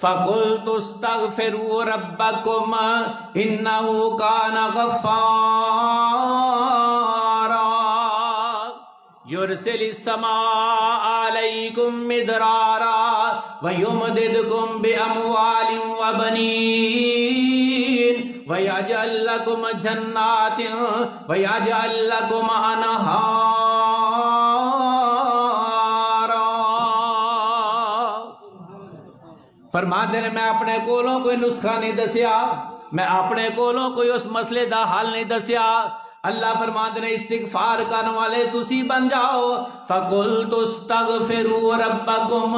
فَقُلْتُ اسْتَغْفِرُوا رَبَّكُمْ إِنَّهُ كَانَ غَفَّارًا يُرْسِلِ السَّمَاءَ عَلَيْكُمْ مِدْرَارًا وَيُمْدِدْكُمْ بِأَمْوَالٍ وَبَنِينَ وَيَجْعَلْ لَكُمْ جَنَّاتٍ وَيَجْعَلْ لَكُمْ أَنْهَارًا۔ فرماتے ہیں میں اپنے کولوں کوئی نسخہ نہیں دسیا، میں اپنے کولوں کوئی اس مسئلے دا حل نہیں دسیا۔ اللہ فرماتے ہیں استغفار کرنے والے تسی بن جاؤ۔ فَقُلْتُ اسْتَغْفِرُوا رَبَّكُمْ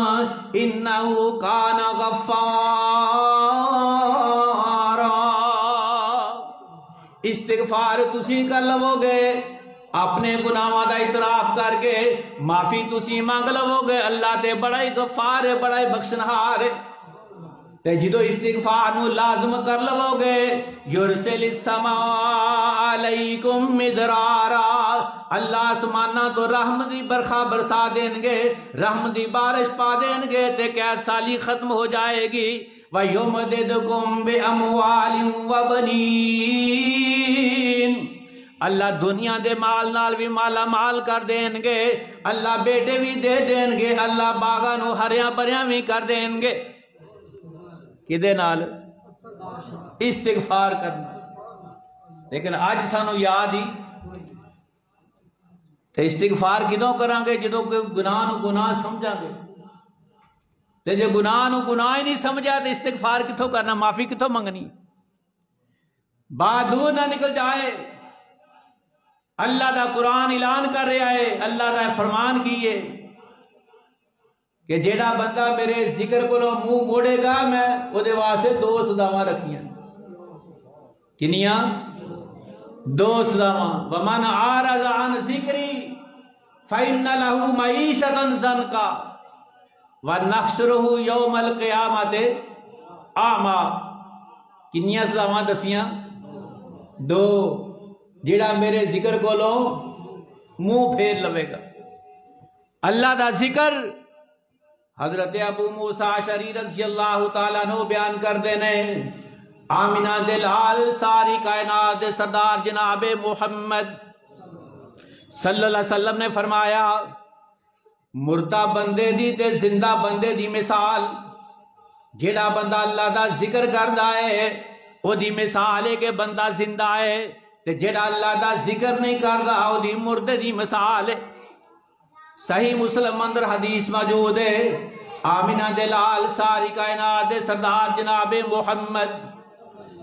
إِنَّهُ كَانَ غَفَّارًا۔ استغفار تسی کر لو گے، اپنے گناہاں دا اعتراف کر کے معافی تسی مانگ لو گے، اللہ تے بڑا ہی غفار ہے، بڑا ہی بخشنہار ہے۔ تے جدو استغفار نو لازم کر لو گے، یرسل السماء علیکم مدرارا، اللہ آسمانہ تو رحمت دی برخا برسا دیں گے، رحمت دی بارش پا دیں گے، تے قید سالی ختم ہو جائے گی۔ وَيُمْدِدْكُمْ بِأَمْوَالٍ وَبَنِينَ، اللہ دنیا دے مال نال بھی مالا مال کر دیں گے، اللہ بیٹے بھی دے دیں گے، اللہ باغاں نو ہریاں بھریاں بھی کر دیں گے۔ کدے نال؟ استغفار کرنا۔ لیکن آج سانو یاد ہی تے استغفار کدوں کریں گے جدوں کہ گناہ نو گناہ سمجھا گے، تے جو گناہ نو گناہ ہی نہیں سمجھا تے استغفار کتوں کرنا، معافی کتوں منگنی؟ بات دور نہ نکل جائے۔ اللہ دا قرآن اعلان کر رہا ہے، اللہ دا فرمان کیے کہ جیڑا بندہ میرے ذکر کو منہ موڑے گا میں وہ دے واسطے دو سزاواں رکھیاں۔ کنیاں؟ دو سزاواں۔ وَمَنْ أَعْرَضَ عَنْ ذِكْرِي فَإِنَّ لَهُ مَعِيشَةً ضَنْكًا وَنَحْشُرُهُ يَوْمَ الْقِيَامَةِ أَعْمَىٰ۔ کنیاں سزاواں دسیاں؟ دو۔ جیڑا میرے ذکر کو منہ پھیر لوے گا۔ اللہ دا ذکر حضرت ابو موسیٰ اشعری رضی اللہ تعالیٰ عنہ بیان کر دینے، آمینہ دلال ساری کائنات دے سردار جناب محمد صلی اللہ علیہ وسلم نے فرمایا، مردہ بندے دی تے زندہ بندے دی مثال، جیڑا بندہ اللہ دا ذکر کردا ہے او دی مثال ہے کہ بندہ زندہ ہے، تے جیڑا اللہ دا ذکر نہیں کردا او دی مردے دی مثال ہے۔ صحیح مسلم اندر حدیث موجود ہے، آمینہ دلال ساری کائنات دے سردار جناب محمد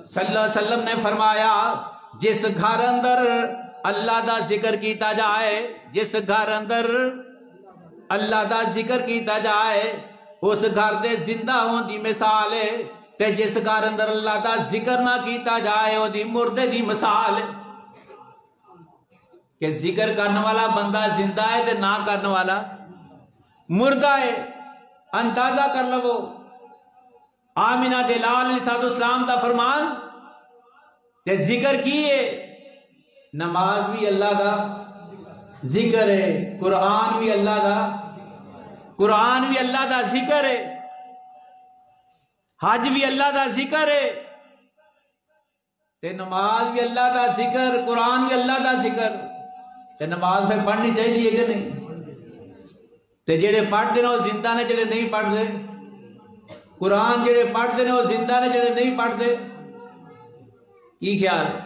صلی اللہ علیہ وسلم نے فرمایا، جس گھر اندر اللہ دا ذکر کیتا جائے، جس گھر اندر اللہ دا ذکر کیتا جائے اس گھر دے زندہ ہون دی مثال ہے، تے جس گھر اندر اللہ دا ذکر نہ کیتا جائے وہ دی مردے دی مثال ہے۔ کہ ذکر کرنے والا بندہ زندہ ہے تے نہ کرنے والا مردہ ہے، اندازہ کر لو۔ آمینہ دلال علیہ السلام دا فرمان تے ذکر کیے، نماز بھی اللہ دا ذکر ہے، قرآن بھی اللہ دا ذکر ہے، حج بھی اللہ دا ذکر ہے، تے نماز بھی اللہ دا ذکر، قرآن بھی اللہ دا ذکر، تے نماز پھر پڑھنی چاہیے کہ نہیں؟ تے جڑے پڑھتے ہیں وہ زندہ نے، جڑے نہیں پڑھتے، قرآن جڑے پڑھتے ہیں وہ زندہ نے، جڑے نہیں پڑھتے، کی خیال ہے؟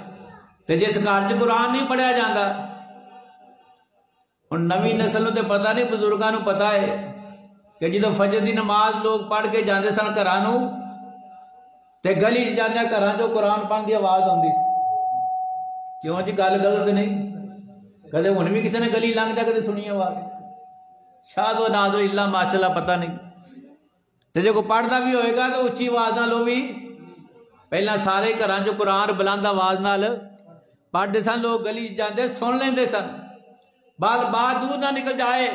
تے جس گھر چ قرآن نہیں پڑھیا جاتا، اور نویں نسل نو تے پتہ نہیں، بزرگاں نو پتہ ہے کہ جدو فجر دی نماز لوگ پڑھ کے جاندے سن گھراں نو، تے گلی جاندے گھراں چوں قرآن پڑھن دی آواز آندی سی۔ کیوں جی گل غلط نہیں؟ کدے ہن بھی کسی نے گلی لنگدا کدے سنی آواز؟ شاید و نادر اللہ ماشاءاللہ پتہ نہیں۔ تے جو کوئی پڑھدا بھی ہوئے گا تو اچھی آواز نال لو بھی، پہلا سارے گھراں چوں قرآن بلند آواز نال پڑھدے سن، لوگ گلی جاندے سن لیندے سن۔ بات دور نہ نکل جائے،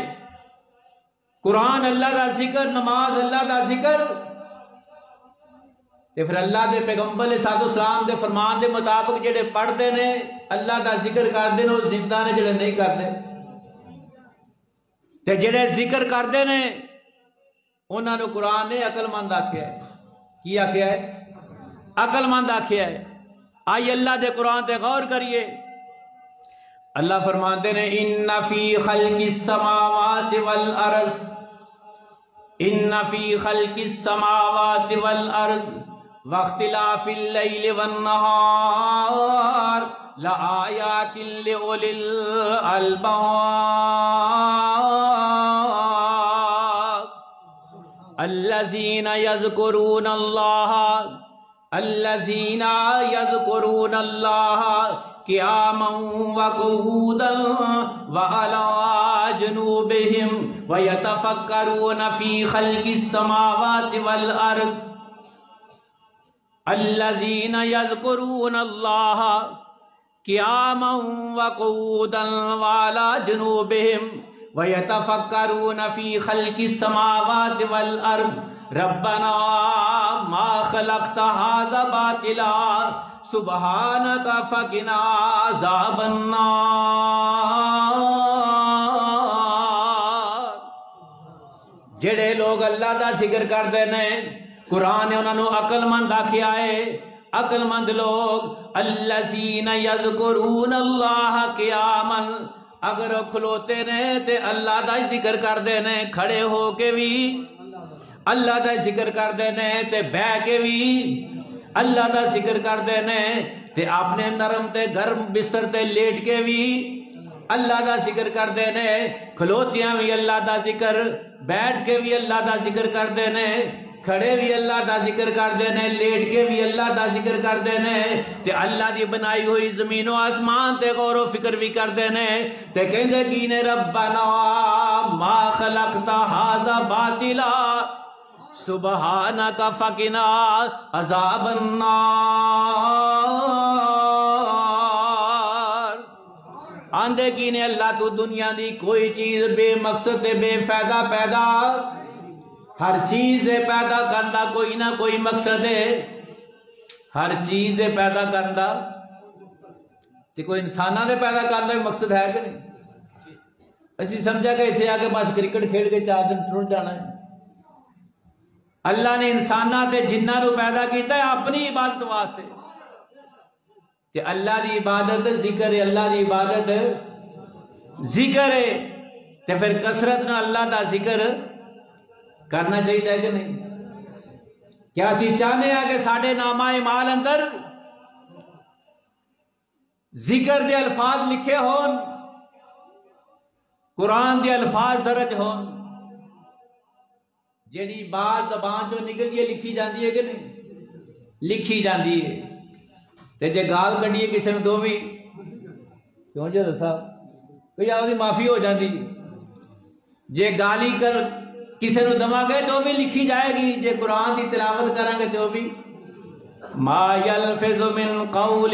قرآن اللہ دا ذکر، نماز اللہ دا ذکر، تے پھر اللہ دے پیغمبر علیہ السلام دے فرمان دے مطابق جڑے پڑھتے نے اللہ دا ذکر کرتے نے وہ زندہ نے، جڑے نہیں کرتے تے جڑے ذکر کرتے نے انہاں نو قرآن نے عقل مند آکھیا ہے۔ کی آکھیا ہے؟ عقل مند آکھیا ہے۔ آئی اللہ دے قرآن تے غور کریے، اللہ فرماتے ہیں ان فی خلق السماوات والارض، ان فی خلق السماوات والارض واختلاف اللیل والنہار لآیات لأولی الالباب الذین یذکرون اللہ قیاما وقعودا وعلی جنوبہم ویتفکرون فی خلق السماوات والارض الذین یذکرون اللہ قیاما وقعودا وعلی جنوبہم ویتفکرون فی خلق السماوات والارض ربنا ما خلقت ھذا باطلا سبحانک فقنا عذاب النار۔ جڑے لوگ اللہ دا ذکر کردے نے، قرآن نے انہوں نے عقل مند آکھیا ہے۔ عقل مند لوگ الذین یذکرون اللہ قیاما، اگر کھلوتے نے تے اللہ دا ذکر کردے نے، کھڑے ہو کے بھی اللہ دا ذکر کردے نے، تے بہ کے بھی اللہ دا ذکر کردے نے، تے اپنے نرم تے گرم بستر تے لیٹ کے بھی اللہ دا ذکر کردے نے، کھلوتیاں بھی اللہ دا ذکر، بیٹھ کے بھی اللہ دا ذکر کردے نے، کھڑے بھی اللہ دا ذکر کردے نے، لیٹ کے بھی اللہ دا ذکر کردے نے، تے اللہ دی بنائی ہوئی زمین و آسمان تے غور و فکر بھی کردے نے، تے کہندے کی نے ربنا ما خلقت ھذا باطلا سبحانک فقنا عذاب النار۔ آندے کی نے اللہ تو دنیا دی کوئی چیز بے مقصد تے بے فائدہ پیدا، ہر چیز دے پیدا کرنا کوئی نہ کوئی مقصد ہے، ہر چیز دے پیدا کرنا تے کوئی انسانہ دے پیدا کرنا بھی مقصد ہے کہ نہیں؟ اسی سمجھا کہ اتنے آ کے بس کرکٹ کھیل کے 4 دن ٹر جانا ہے۔ اللہ نے انسانہ تے جنہ نو پیدا کیتا ہے اپنی عبادت واسطے، تے اللہ دی عبادت ذکر ہے، اللہ دی عبادت ذکر ہے، تے پھر کثرت نہ اللہ دا ذکر کرنا چاہیے کہ نہیں؟ کیا اسی چاہنے ہیں کہ ساڑھے نامہ اعمال اندر ذکر دے الفاظ لکھے ہون، قرآن دے الفاظ درج ہون، جیڑی بات زبان جو نکل گئی لکھی جاندی ہے کہ نہیں؟ لکھی جاندی ہے، تے جے گال کڈیے کسی نے دو بھی کیوں جو دسا کوئی آدھی معافی ہو جاندی، جے گالی کر کسی نے دما گئے تو بھی لکھی جائے گی، جے قرآن دی تلاوت کریں گے تو بھی ما یلفظ من قول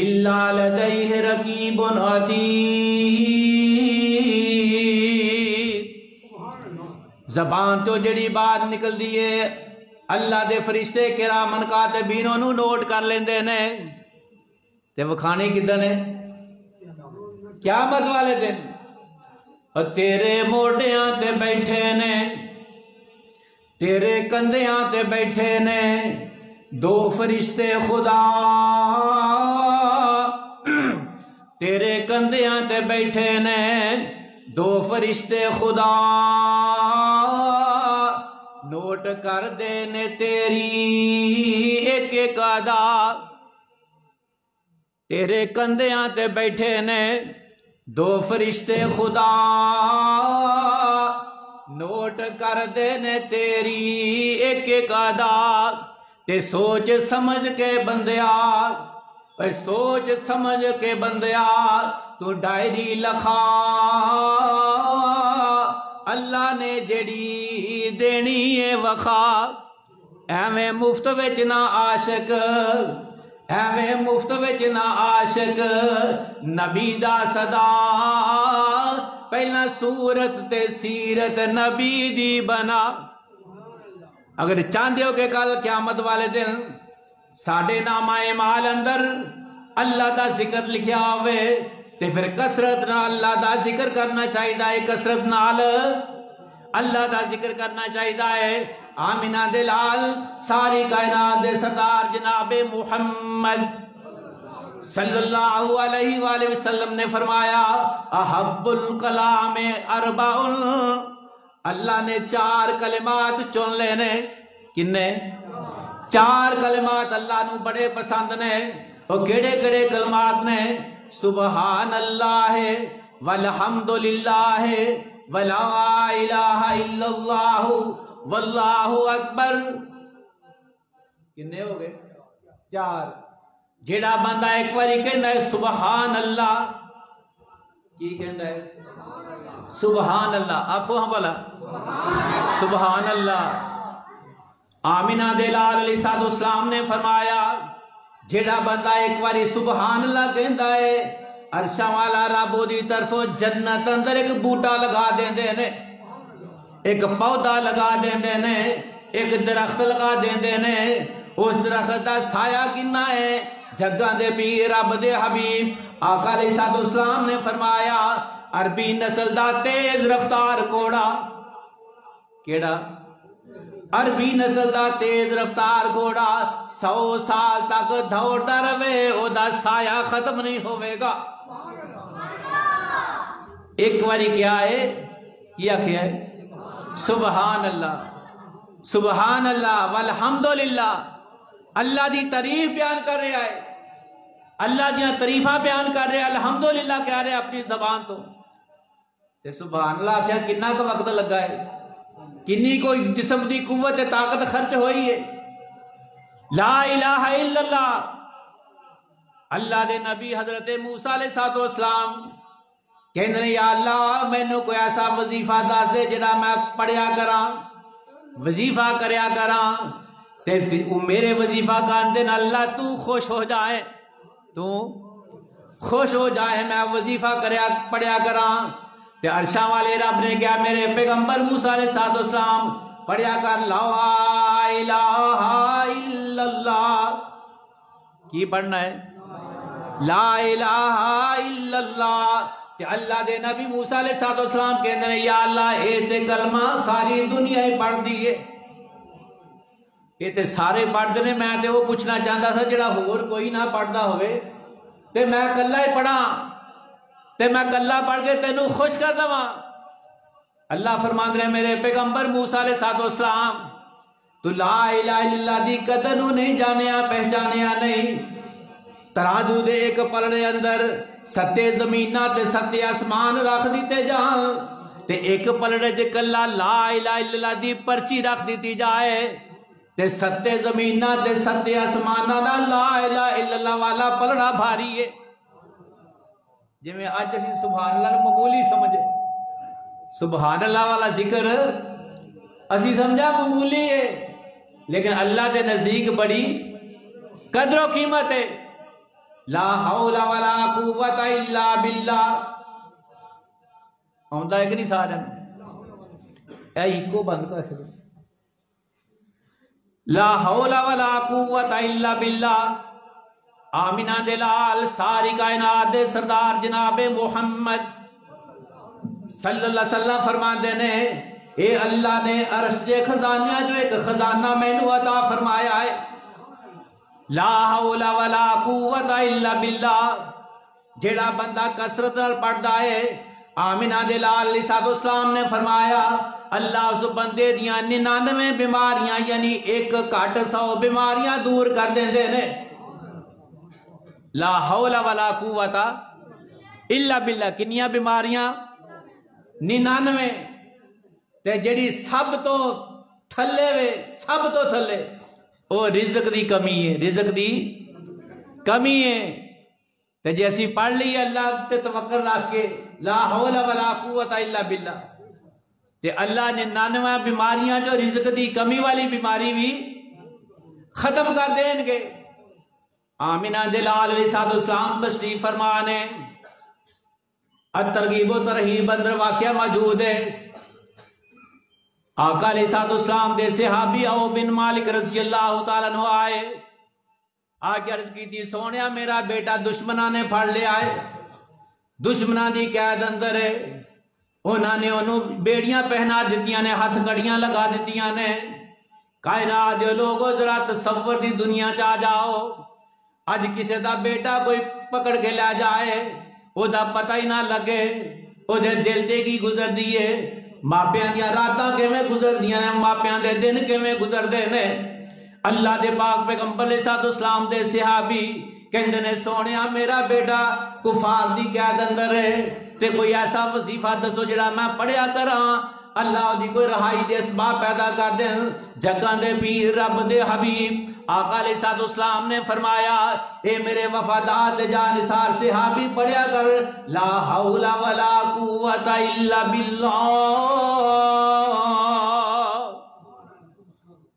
الا لدیہ رقیب عتید۔ زبان تو جڑی بات نکل دیئے اللہ دے فرشتے کرامن کاتبین انہوں نوٹ کر لیندے نے، تے وکھانے کدھر ہے؟ قیامت والے دن۔ اور تیرے موڈیاں تے بیٹھے نے، تیرے کندیاں تے بیٹھے نے 2 فرشتے خدا، تیرے کندیاں تے بیٹھے نے 2 فرشتے خدا، نوٹ کر دے نے تیری ایک ایک ادا۔ تیرے کندیاں تے بیٹھے نے 2 فرشتے خدا، نوٹ کر دے نے تیری ایک ایک ادا، تے سوچ سمجھ کے بندیا، سوچ سمجھ کے بندیا تو ڈائری لکھا، اللہ نے جڑی دینی ہے وخا، ایویں مفت وچ نہ عاشق، ایویں مفت وچ نہ عاشق، نبی دا صدا پہلا صورت تے سیرت نبی دی بنا۔ اگر چاہتے ہو کہ کل قیامت والے دن ساڑھے نامہ اعمال اندر اللہ دا ذکر لکھیا ہوئے تے پھر کسرت نہ اللہ دا ذکر کرنا چاہیے، کسرت نال اللہ دا ذکر کرنا چاہیے. آمینہ دے لال ساری کائنات دے سردار جناب محمد صلی اللہ علیہ وآلہ وسلم نے فرمایا احب الکلام اربع. اللہ نے 4 کلمات چن لینے. کنے؟ 4 کلمات اللہ نو بڑے پسند نے. وہ کیڑے کیڑے کلمات نے؟ سبحان اللہ والحمد للہ ولا الہ الا اللہ واللہ اکبر. کنے ہو گئے؟ 4. جیڑا بندہ ایک باری کہندا ہے سبحان اللہ، کی کہندا ہے؟ سبحان اللہ. آکھو ہاں بولا سبحان اللہ. آمینہ دے لال علیہ السلام نے فرمایا جیڑا بندہ ایک باری سبحان اللہ کہندا ہے عرشاں والا رب دی طرف جنت اندر ایک بوٹا لگا دیندے نے، ایک پودا لگا دیندے نے، ایک درخت لگا دیندے نے. اس درخت دا سایہ کنا ہے؟ جگہ دے پیر رب دے حبیب آقا علیہ السلام نے فرمایا عربی نسل دا تیز رفتار کوڑا. کیڑا؟ عربی نسل دا تیز رفتار گھوڑا 100 سال تک دوڑتا رہے، او دا سایہ ختم نہیں ہوئے گا. ایک باری کیا ہے؟ کیا ہے؟ سبحان اللہ سبحان اللہ والحمدللہ. اللہ دی تعریف بیان کر رہا ہے، اللہ دیاں تعریفاں بیان کر رہا ہے، الحمدللہ کہہ رہا ہے اپنی زبان تو. تے سبحان اللہ کیا کنا کا وقت لگا ہے، کنی کوئی جسم دی قوت طاقت خرچ ہوئی ہے. لا الہ الا اللہ. اللہ دے نبی حضرت موسیٰ علیہ السلام کہندے نے یا اللہ مینوں کوئی ایسا وظیفہ دس دے جڑا میں پڑھیا کراں، وظیفہ کریا کراں تے میرے وظیفہ کرنے نال اللہ تو خوش ہو جائے، تو خوش ہو جائے، میں وظیفہ پڑھیا کراں. تے عرشاں والے رب نے کیا میرے پیغمبر موسیٰ علیہ السلام پڑھیا کر لا الہ الا اللہ. کی پڑھنا ہے؟ لا الہ الا اللہ. تے اللہ دے نبی موسیٰ علیہ السلام کہندے نے یا اللہ اے تے کلمہ ساری دنیا ہی پڑھ دیئے، اے تے سارے پڑھ دے. میں تے وہ پوچھنا چاہتا تھا جڑا ہور کوئی نہ پڑھدا ہوئے تے میں کلا ہی پڑھاں تے میں کلا پڑھ کے تینوں خوش کر دواں. اللہ فرماندے ہیں میرے پیغمبر موسیٰ علیہ السلام تو لا الہ الا اللہ دی قدر نو نہیں جانیا پہچانیا نہیں. ترازو دے ایک پلڑے اندر 7 زمیناں تے 7 آسمان رکھ دیتے جان تے ایک پلڑے تے کلا لا الہ الا اللہ دی پرچی رکھ دیتی جائے تے 7 زمیناں تے 7 آسماناں دا لا الہ الا اللہ والا پلڑا بھاری ہے. جی میں آج اسی سبحان اللہ معمولی سمجھے، سبحان اللہ والا ذکر اسی سمجھا معمولی ہے، لیکن اللہ دے نزدیک بڑی قدر و قیمت ہے. لا حول ولا قوت الا باللہ. آندا ہے کہ نہیں سارا؟ اے کو بند کر چھوڑو. لا حول ولا قوت الا باللہ. آمینہ دے لال ساری کائنات دے سردار جناب محمد صلی اللہ علیہ وسلم فرماندے نے اے اللہ نے عرش دے خزانہ جو ایک خزانہ مینوں عطا فرمایا ہے. لا حول ولا قوت الا باللہ. جیڑا بندہ کثرت نال پڑھدا ہے آمینہ دے لال علیہ السلام نے فرمایا اللہ اس بندے دیاں 99 بیماریاں یعنی 1 گھٹ 100 بیماریاں دور کر دیندے نے. لا حول ولا قوت الا باللہ. کنیاں بیماریاں؟ 99. تے جڑی سب تو تھلے وے سب تو تھلے او رزق دی کمی ہے، رزق دی کمی ہے. تے جے اسی پڑھ لی اللہ تے توکل رکھ کے لا حول ولا قوت الا باللہ تے اللہ نے 99 بیماریاں جو رزق دی کمی والی بیماری بھی ختم کر دیں گے. آمینہ دے لال علیہ السلام تشریف فرمانے الترغیب و ترہیب اندر واقعہ موجود ہے. آقا علیہ السلام دے صحابی او بن مالک رضی اللہ تعالیٰ عنہ آئے، آگے عرض کی تھی سونیا میرا بیٹا دشمنہ نے پھڑ لیا ہے، دشمنہ دی قید اندر ہے، انہوں نے انہوں بیڑیاں پہنا دیتیاں نے، ہاتھ گڑیاں لگا دیتیاں نے۔ کائنات دے لوگوں ذرا تصور دی دنیا جا جاؤ، اج کسے دا بیٹا کوئی پکڑ کے لے جائے او دا پتہ ہی نہ لگے او دے دل تے کی گزر دیئے، ماپیاں دیا راتاں کے میں گزر دیا نے، ماپیاں دے دن کے میں گزر دے نے۔ اللہ دے پاک پیغمبر علیہ السلام دے صحابی کہندے نے سونیا میرا بیٹا کفار دی قید اندر ہے تے کوئی ایسا وظیفہ دسو جڑا میں پڑھیا کراں، اللہ دی کوئی رہائی دے اسباب پیدا کر دیں۔ جگاں دے پیر رب دے حبیب آقا علیہ السلام نے فرمایا اے میرے وفادار جانثار صحابی پڑھیا کر لا حول ولا قوت الا باللہ،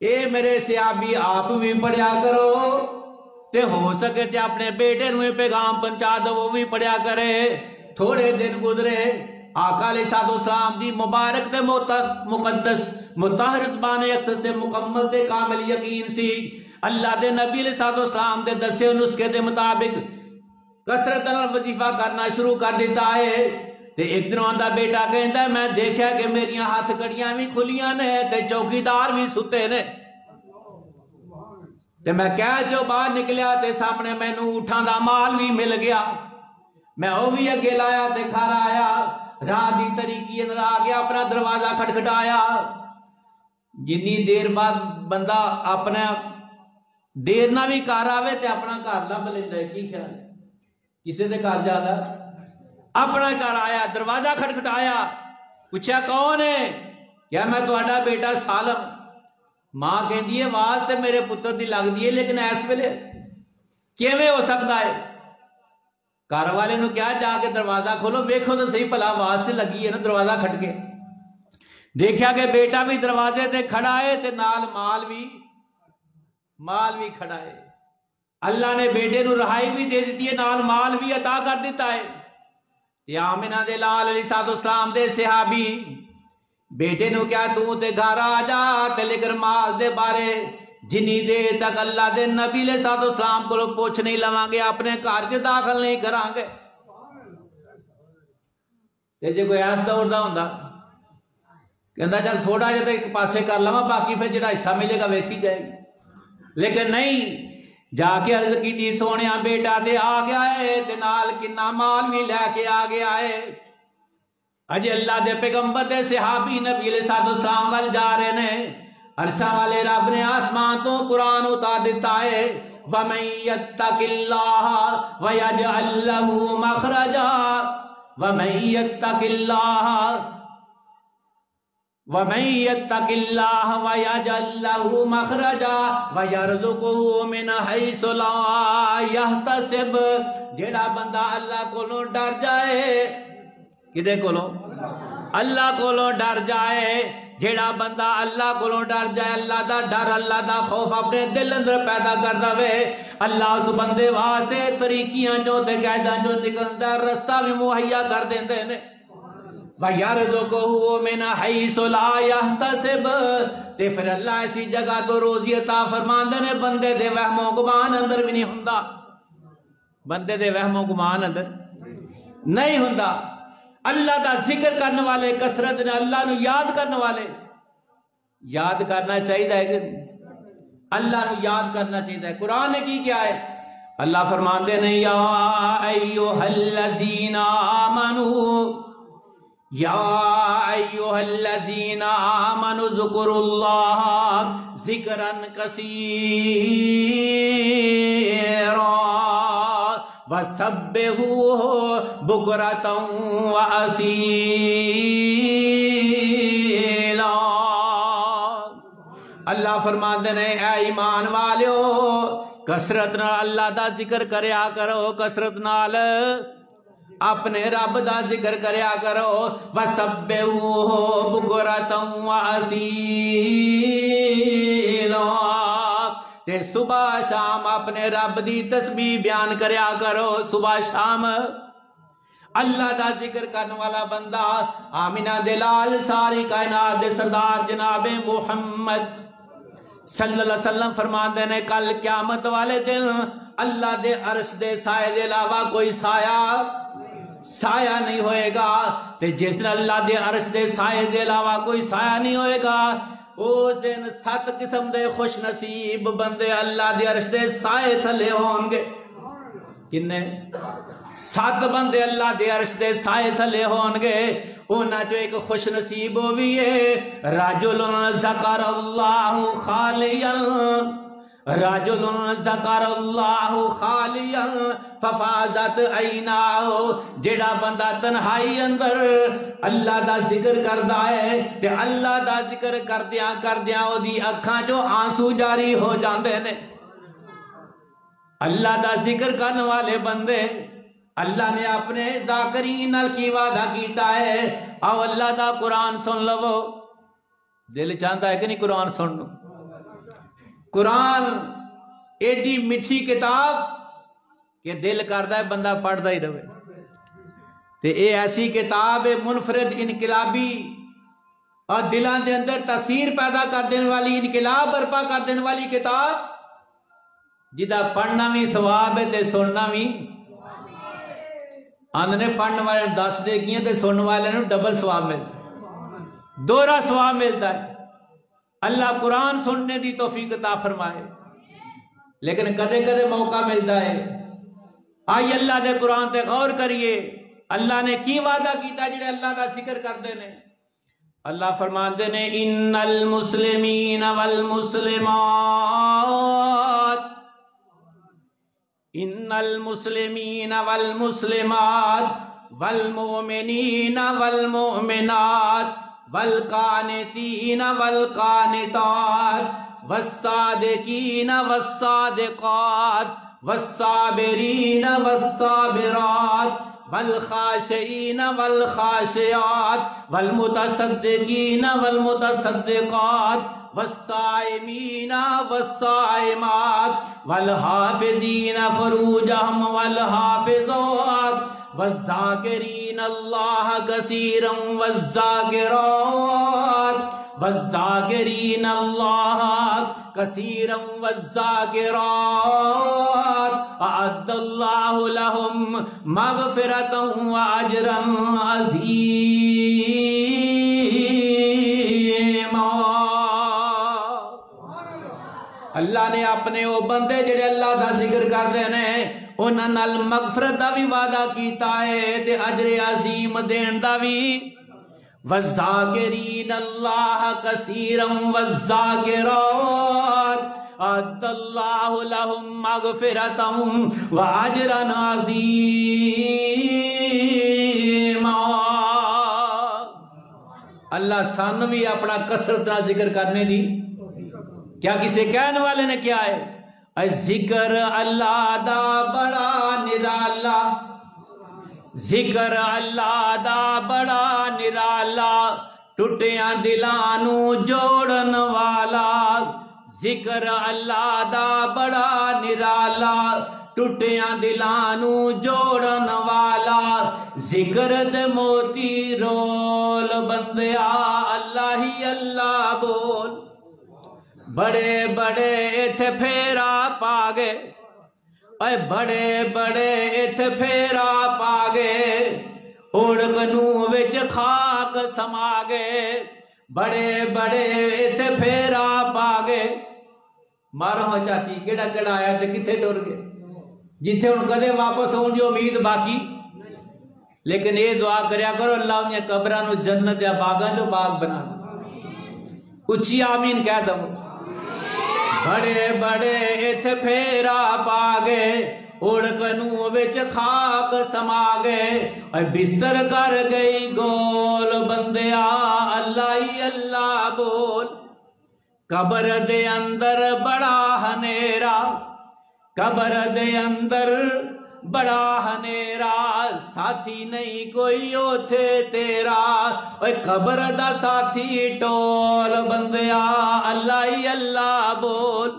اے میرے صحابی آپ بھی پڑھیا کرو تے ہو سکے تے اپنے بیٹے نوے پیغام پہنچا دو وہ بھی پڑھیا کرے۔ تھوڑے دن گزرے آقا علیہ السلام دی مبارک تے مقدس مطہر زبان اقدس سے مکمل تے کامل یقین سی۔ اللہ دے نبی علیہ السلام دے دسے نسخے دے مطابق کثرت نال وظیفہ کرنا شروع کر دیتا ہے تے ایک دن آندا بیٹا کہندا ہے میں دیکھیا کہ میریاں ہاتھ کڑیاں بھی کھلیاں نے تے چوکیدار بھی ستے نے تے میں کہہ جو باہر نکلیا تے سامنے مینوں اٹھاں دا مال بھی مل گیا، میں او بھی اگے لایا تے کھار آیا، راہ دی طریقی اندر آ گیا، اپنا دروازہ کھٹکھٹایا۔ جنی دیر بعد بندہ اپنا دیر نہ بھی کار آوے تے اپنا گھر لب لیندا ہے، کی خیال ہے؟ کسے دے گھر جاتا اپنا گھر آیا، دروازہ کھٹکھٹایا، پوچھا کون ہے؟ کیا میں تہاڈا بیٹا سالم۔ ماں کہندی ہے آواز تے میرے پتر دی لگ دی ہے لیکن اس ویلے کیویں ہو سکتا ہے؟ گھر والے نو کیا جا کے دروازہ کھولو ویکھو تو صحیح بھلا آواز تے لگی ہے نا، دروازہ کھٹ کے دیکھا کہ بیٹا بھی دروازے تے کھڑا ہے تے نال مال بھی کھڑا ہے۔ اللہ نے بیٹے نو رہائی بھی دے دیتی ہے، نال مال بھی عطا کر دیتا ہے۔ تے آمنہ دے لال علیہ السلام دے صحابی بیٹے نو کیا تو تے گھر آ جا تے لیکن مال دے بارے جنی دے تک اللہ دے نبی علیہ السلام کو پوچھ نہیں لواں گے اپنے گھر کے داخل نہیں کراں گے۔ تے جے کوئی ایس دور دا ہوندا کہندا چل تھوڑا جا تے ایک پاسے کر لواں باقی پھر جڑا حصہ ملے گا ویکھی جائے گی، لیکن نہیں جا کے عرض کی سونیا بیٹا تے آ گیا ہے تے نال کنا مال بھی لے کے آ گیا ہے۔ اج اللہ دے پیغمبر دے صحابی نبی علیہ السلام وال جا رہے نے، عرشاں والے رب نے آسمان تو قرآن اتار دیتا ہے وَمَن يَتَّقِ اللَّهَ وَيَجْعَل لَّهُ مَخْرَجًا وَمَن يَتَّقِ اللَّهَ وَيَجْعَل لَّهُ مَخْرَجًا وَيَرْزُقْهُ مِنْ حَيْثُ لَا يَحْتَسِبُ۔ جیڑا بندہ اللہ کولوں ڈر جائے، کدے کولوں؟ اللہ کولوں ڈر جائے، جیڑا بندہ اللہ کولوں ڈر جائے، اللہ دا ڈر اللہ دا خوف اپنے دل اندر پیدا کر دے، اللہ اس بندے واسطے طریقیاں جو تے قاعدہ جو نکلدا رستہ بھی مہیا کر دیندے نے۔ وَيَرْزُقُهُ مِنْ حَيْثُ لَا يَحْتَسِبُ، تے پھر اللہ ایسی جگہ تو روزی عطا فرماندے نے بندے دے وہم و گمان اندر بھی نہیں ہوندا، بندے دے وہم و گمان اندر نہیں ہوندا۔ اللہ دا ذکر کرنے والے کثرت نے اللہ نو یاد کرنے والے یاد کرنا چاہیے کہ اللہ نو یاد کرنا چاہیے۔ قرآن نے کی کیا ہے؟ اللہ فرماندے نے یا ایھا الذین آمنوا یا ایھا الذین آمنوا اذکروا اللہ ذکرا کثیرا وَسَبِّحُوهُ بُكْرَةً وَأَصِيلًا۔ اللہ فرماتے ہیں اے ایمان والیو کثرت نال اللہ دا ذکر کریا کرو، کثرت نال اپنے رب دا ذکر کریا کرو، وَسَبِّحُوهُ بُكْرَةً وَأَصِيلًا، تے صبح شام اپنے رب دی تسبیح بیان کریا کرو۔ صبح شام اللہ دا ذکر کرنے والا بندہ آمینہ دلال ساری کائنات دے سردار جناب محمد صلی اللہ علیہ وسلم فرماندے نے کل قیامت والے دن اللہ دے عرش دے سائے دے علاوہ کوئی سایہ سایہ نہیں ہوئے گا، تے جس دن اللہ دے عرش دے سائے دے علاوہ کوئی سایہ نہیں ہوئے گا، اس دن 7 قسم دے خوش نصیب بندے اللہ دے عرش دے سائے تھلے ہون گے۔ کنے 7 بندے اللہ دے عرش دے سائے تھلے ہون گے، انہاں جو ایک خوش نصیب ہوئی ہے رجل ذکر اللہ خالیا، رجل ذکر اللہ خالیا ففازت عیناہ، جڑا بندہ تنہائی اندر اللہ دا ذکر کردا ہے تے اللہ دا ذکر کردیاں کردیاں او دی اکھاں جو آنسو جاری ہو جاندے نے۔ اللہ دا ذکر کرنے والے بندے اللہ نے اپنے ذاکرین نال کی وعدہ کیتا ہے، او اللہ دا قرآن سن لو، دل چاہتا ہے کہ نہیں قرآن سن لو؟ قرآن ایڈی میٹھی کتاب کہ دل کرتا ہے بندہ پڑھتا ہی رہے، تے اے ایسی کتاب منفرد انقلابی اور دلان دے اندر تاثیر پیدا کر دینے والی، انقلاب برپا کر دینے والی کتاب، جدا پڑھنا بھی ثواب ہے تے سننا بھی، آندھنے پڑھنے والے 10 نیکیاں تے سننے والے نے ڈبل ثواب ملتا ہے، دوہرا ثواب ملتا ہے۔ اللہ قرآن سننے دی توفیق عطا فرمائے، لیکن کدے کدے موقع ملتا ہے آئی اللہ دے قرآن تے غور کریے، اللہ نے کی وعدہ کیتا جڑے اللہ دا ذکر کردے نے۔ اللہ فرماندے نے ان المسلمین والمسلمات، ان المسلمین والمسلمات والمؤمنین والمؤمنات والقانتین والقانتات والصادقین والصادقات والصابرین والصابرات والخاشعین والخاشعات والمتصدقین والمتصدقات والصائمین والصائمات والحافظین فروجہم والحافظات والذاکرین اللہ کثیرا والذاکرات والذاکرین اللہ کثیرا والذاکرات اعد اللہ لہم مغفرتا واجرا عظیما۔ اللہ نے اپنے وہ بندے جڑے اللہ دا ذکر کردے نے انہاں نال مغفرت دا بھی وعدہ کیتا ہے تے اجر عظیم دین دا بھی۔ والذاکرین اللہ کثیرا والذاکرات اعد اللہ لہم مغفرتا واجرا عظیما۔ اللہ سانو بھی اپنا کثرت دا ذکر کرنے دی، کیا کسی کہنے والے نے کیا ہے ذکر اللہ دا بڑا نرالا، ذکر اللہ دا بڑا نرالا ٹوٹیاں دلانو جوڑن والا، ذکر اللہ دا بڑا نرالا ٹوٹیاں دلانو جوڑن والا، ذکر دے موتی رول بندیا اللہ ہی اللہ بول، بڑے بڑے ایتھے پھیرا پاگے، اے بڑے بڑے ایتھے پھیرا پاگے، اڑگنو وچ خاک سماگے، بڑے بڑے ایتھے پھیرا پاگے۔ مارو چاچی کیڑا کیڑا آیا تے کتھے ٹر گئے، جتھے ہن کدے واپس ہون دی امید باقی، لیکن یہ دعا کریا کرو اللہ انہیں قبراں نو جنت یا باغاں جو باغ بنا دے، اچھی آمین کہہ دو۔ بڑے بڑے ایتھے پھیرا پاگے، اڑکنو وچ خاک سماگے، اے بستر کر گئی گول بندیا اللہ ہی اللہ بول، قبر دے اندر بڑا ہنیرا، قبر دے اندر بڑا ہنیرا، ساتھی نہیں کوئی اوتھے تیرا، اے قبر دا ساتھی ٹول بندیا اللہ ہی اللہ بول،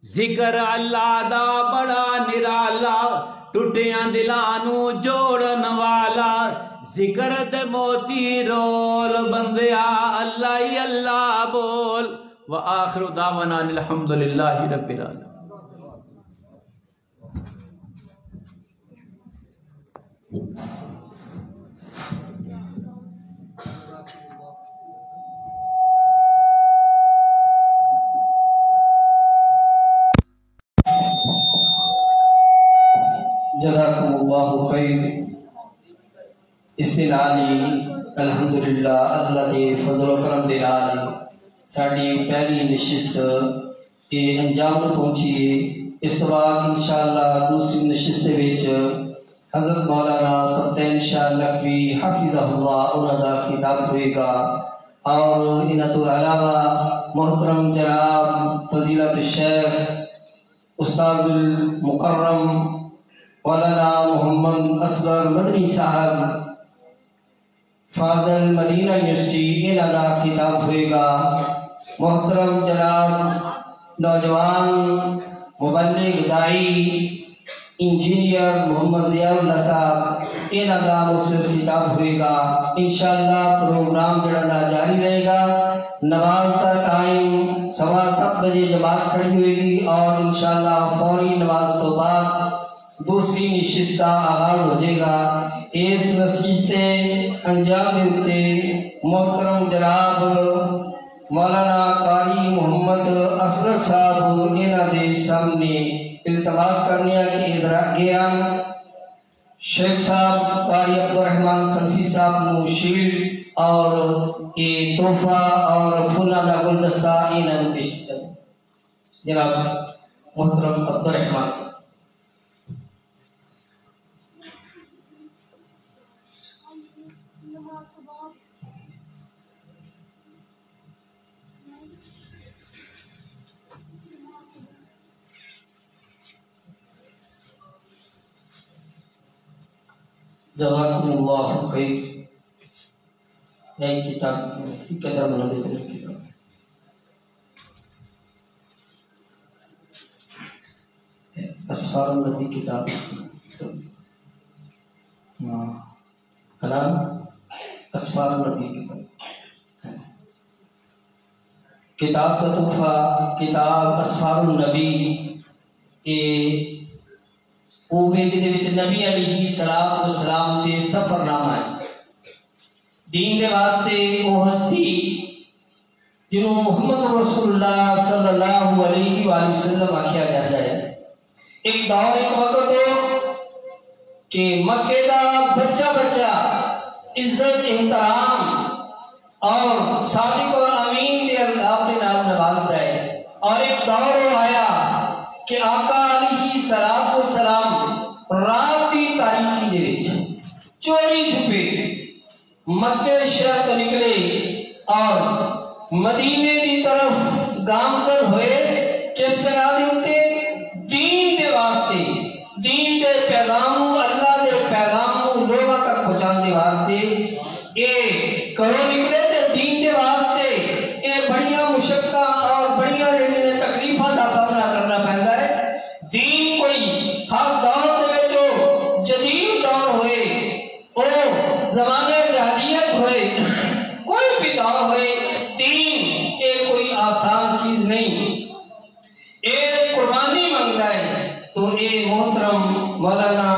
ذکر اللہ دا بڑا نرالا ٹوٹیاں دلانو جوڑن والا، ذکر دے موتی رول بندیا اللہ ہی اللہ بول۔ وآخر دعوانا الحمدللہ رب العالمین۔ جزاکم اللہ خیر. اس دے نال ہی الحمدللہ اللہ دے فضل و کرم دے نال ساڈی پہلی نشست یہ انجام پہنچی ہے. اس تو بعد انشاءاللہ دوسری نشست دے وچ حضرت مولانا سبطین شاہ نقوی حفظہ اللہ انہاں دا خطاب ہوئے گا اور انہاں تو علاوہ محترم جناب فضیلت الشیخ استاذ المکرم مولانا محمد اصغر مدنی صاحب فاضل مدینہ یونیورسٹی انہاں دا خطاب ہوئے گا. محترم جناب نوجوان مبلغ دائی انجینئر محمد ضیاء اللہ صاحب انہاں دا مؤثر خطاب ہوئے گا. انشاءاللہ پروگرام جڑا جاری رہے گا. نماز کا ٹائم 7:15 بجے جماعت کھڑی ہوئے گی اور انشاءاللہ فوری نماز تو بعد دوسری نشست کا آغاز ہو جائے گا. اس نشست انجام دیتے محترم جناب مولانا قاری محمد اصغر صاحب انہاں دے سامنے التماس کرنے کے ادراکیاں شیخ صاحب قاری عبدالرحمن صنفی صاحب نو شیلڈ اور یہ تحفہ اور پھولاں دا گلدستہ انہاں نوں پیش کیتا جناب محترم عبدالرحمن صاحب. جزاکم اللہ خیر. نئی کتاب کتاب بنا دیتے ہیں کتاب اسفار النبی کتاب کلام اسفار النبی کتاب کتاب کا تحفہ کتاب اسفار النبی وہ جہدے وچ نبی علیہ الصلوۃ والسلام تے سفر نامہ ہے. دین دے واسطے وہ ہستی جنہوں محمد رسول اللہ صلی اللہ علیہ وآلہ وسلم آکھیا جاتا ہے. ایک دور ایک وقت ہو کہ مکے دا بچہ بچہ عزت احترام اور صادق اور امین دے القاب دے نام نوازدا ہے. اور ایک دور آیا کہ آقا علیہ الصلوۃ والسلام رات دی تاریکی دے وچ چوری چھپے مکے شہر تو نکلے اور مدینے دی طرف گامزن ہوئے. کس طرح دے ہوتے دین دے واسطے دین دے پیغام اللہ دے پیغام لوگوں تک پہنچانے واسطے اے کرو نکلے تے دین دے واسطے اے بڑیاں مشقتاں اور بڑیاں تکلیفاں دا سامنا کرنا پیندا ہے. دین کوئی ہر دور دے وچ جدید دور ہوئے او زمانے جاہلیت ہوئے کوئی بھی دور ہوئے دین اے کوئی آسان چیز نہیں. اے قربانی مانگتا ہے. تو اے محترم مولانا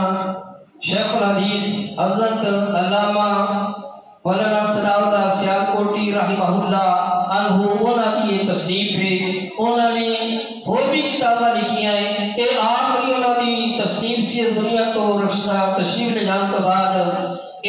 شیخ الحدیث حضرت علامہ مولانا ثناء اللہ سیالکوٹی رحمہ اللہ عنہ انہاں کی یہ تصنیف ہے. انہوں نے اور بھی کتابیں لکھی ہیں. اے آخری انہوں نے تصنیف سی اس دنیا تو تشریف لے جان کے بعد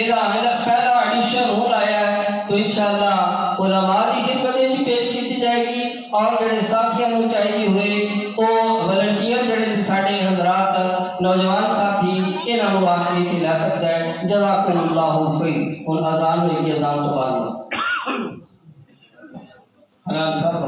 ادھا پہلا ایڈیشن ہو رہا ہے. تو انشاءاللہ علماء کی خدمت بھی پیش کی جائے گی اور جڑے ساتھیاں نوں چاہیے ہوئے وہ والنٹیئر جڑے ساڈے حضرات نوجوان ساتھی انہاں نوں آخری تے لا سکدا ہے. جزاکم اللہ خیر. ہن اذان ہوئی اذان تو بعد حنان صاحب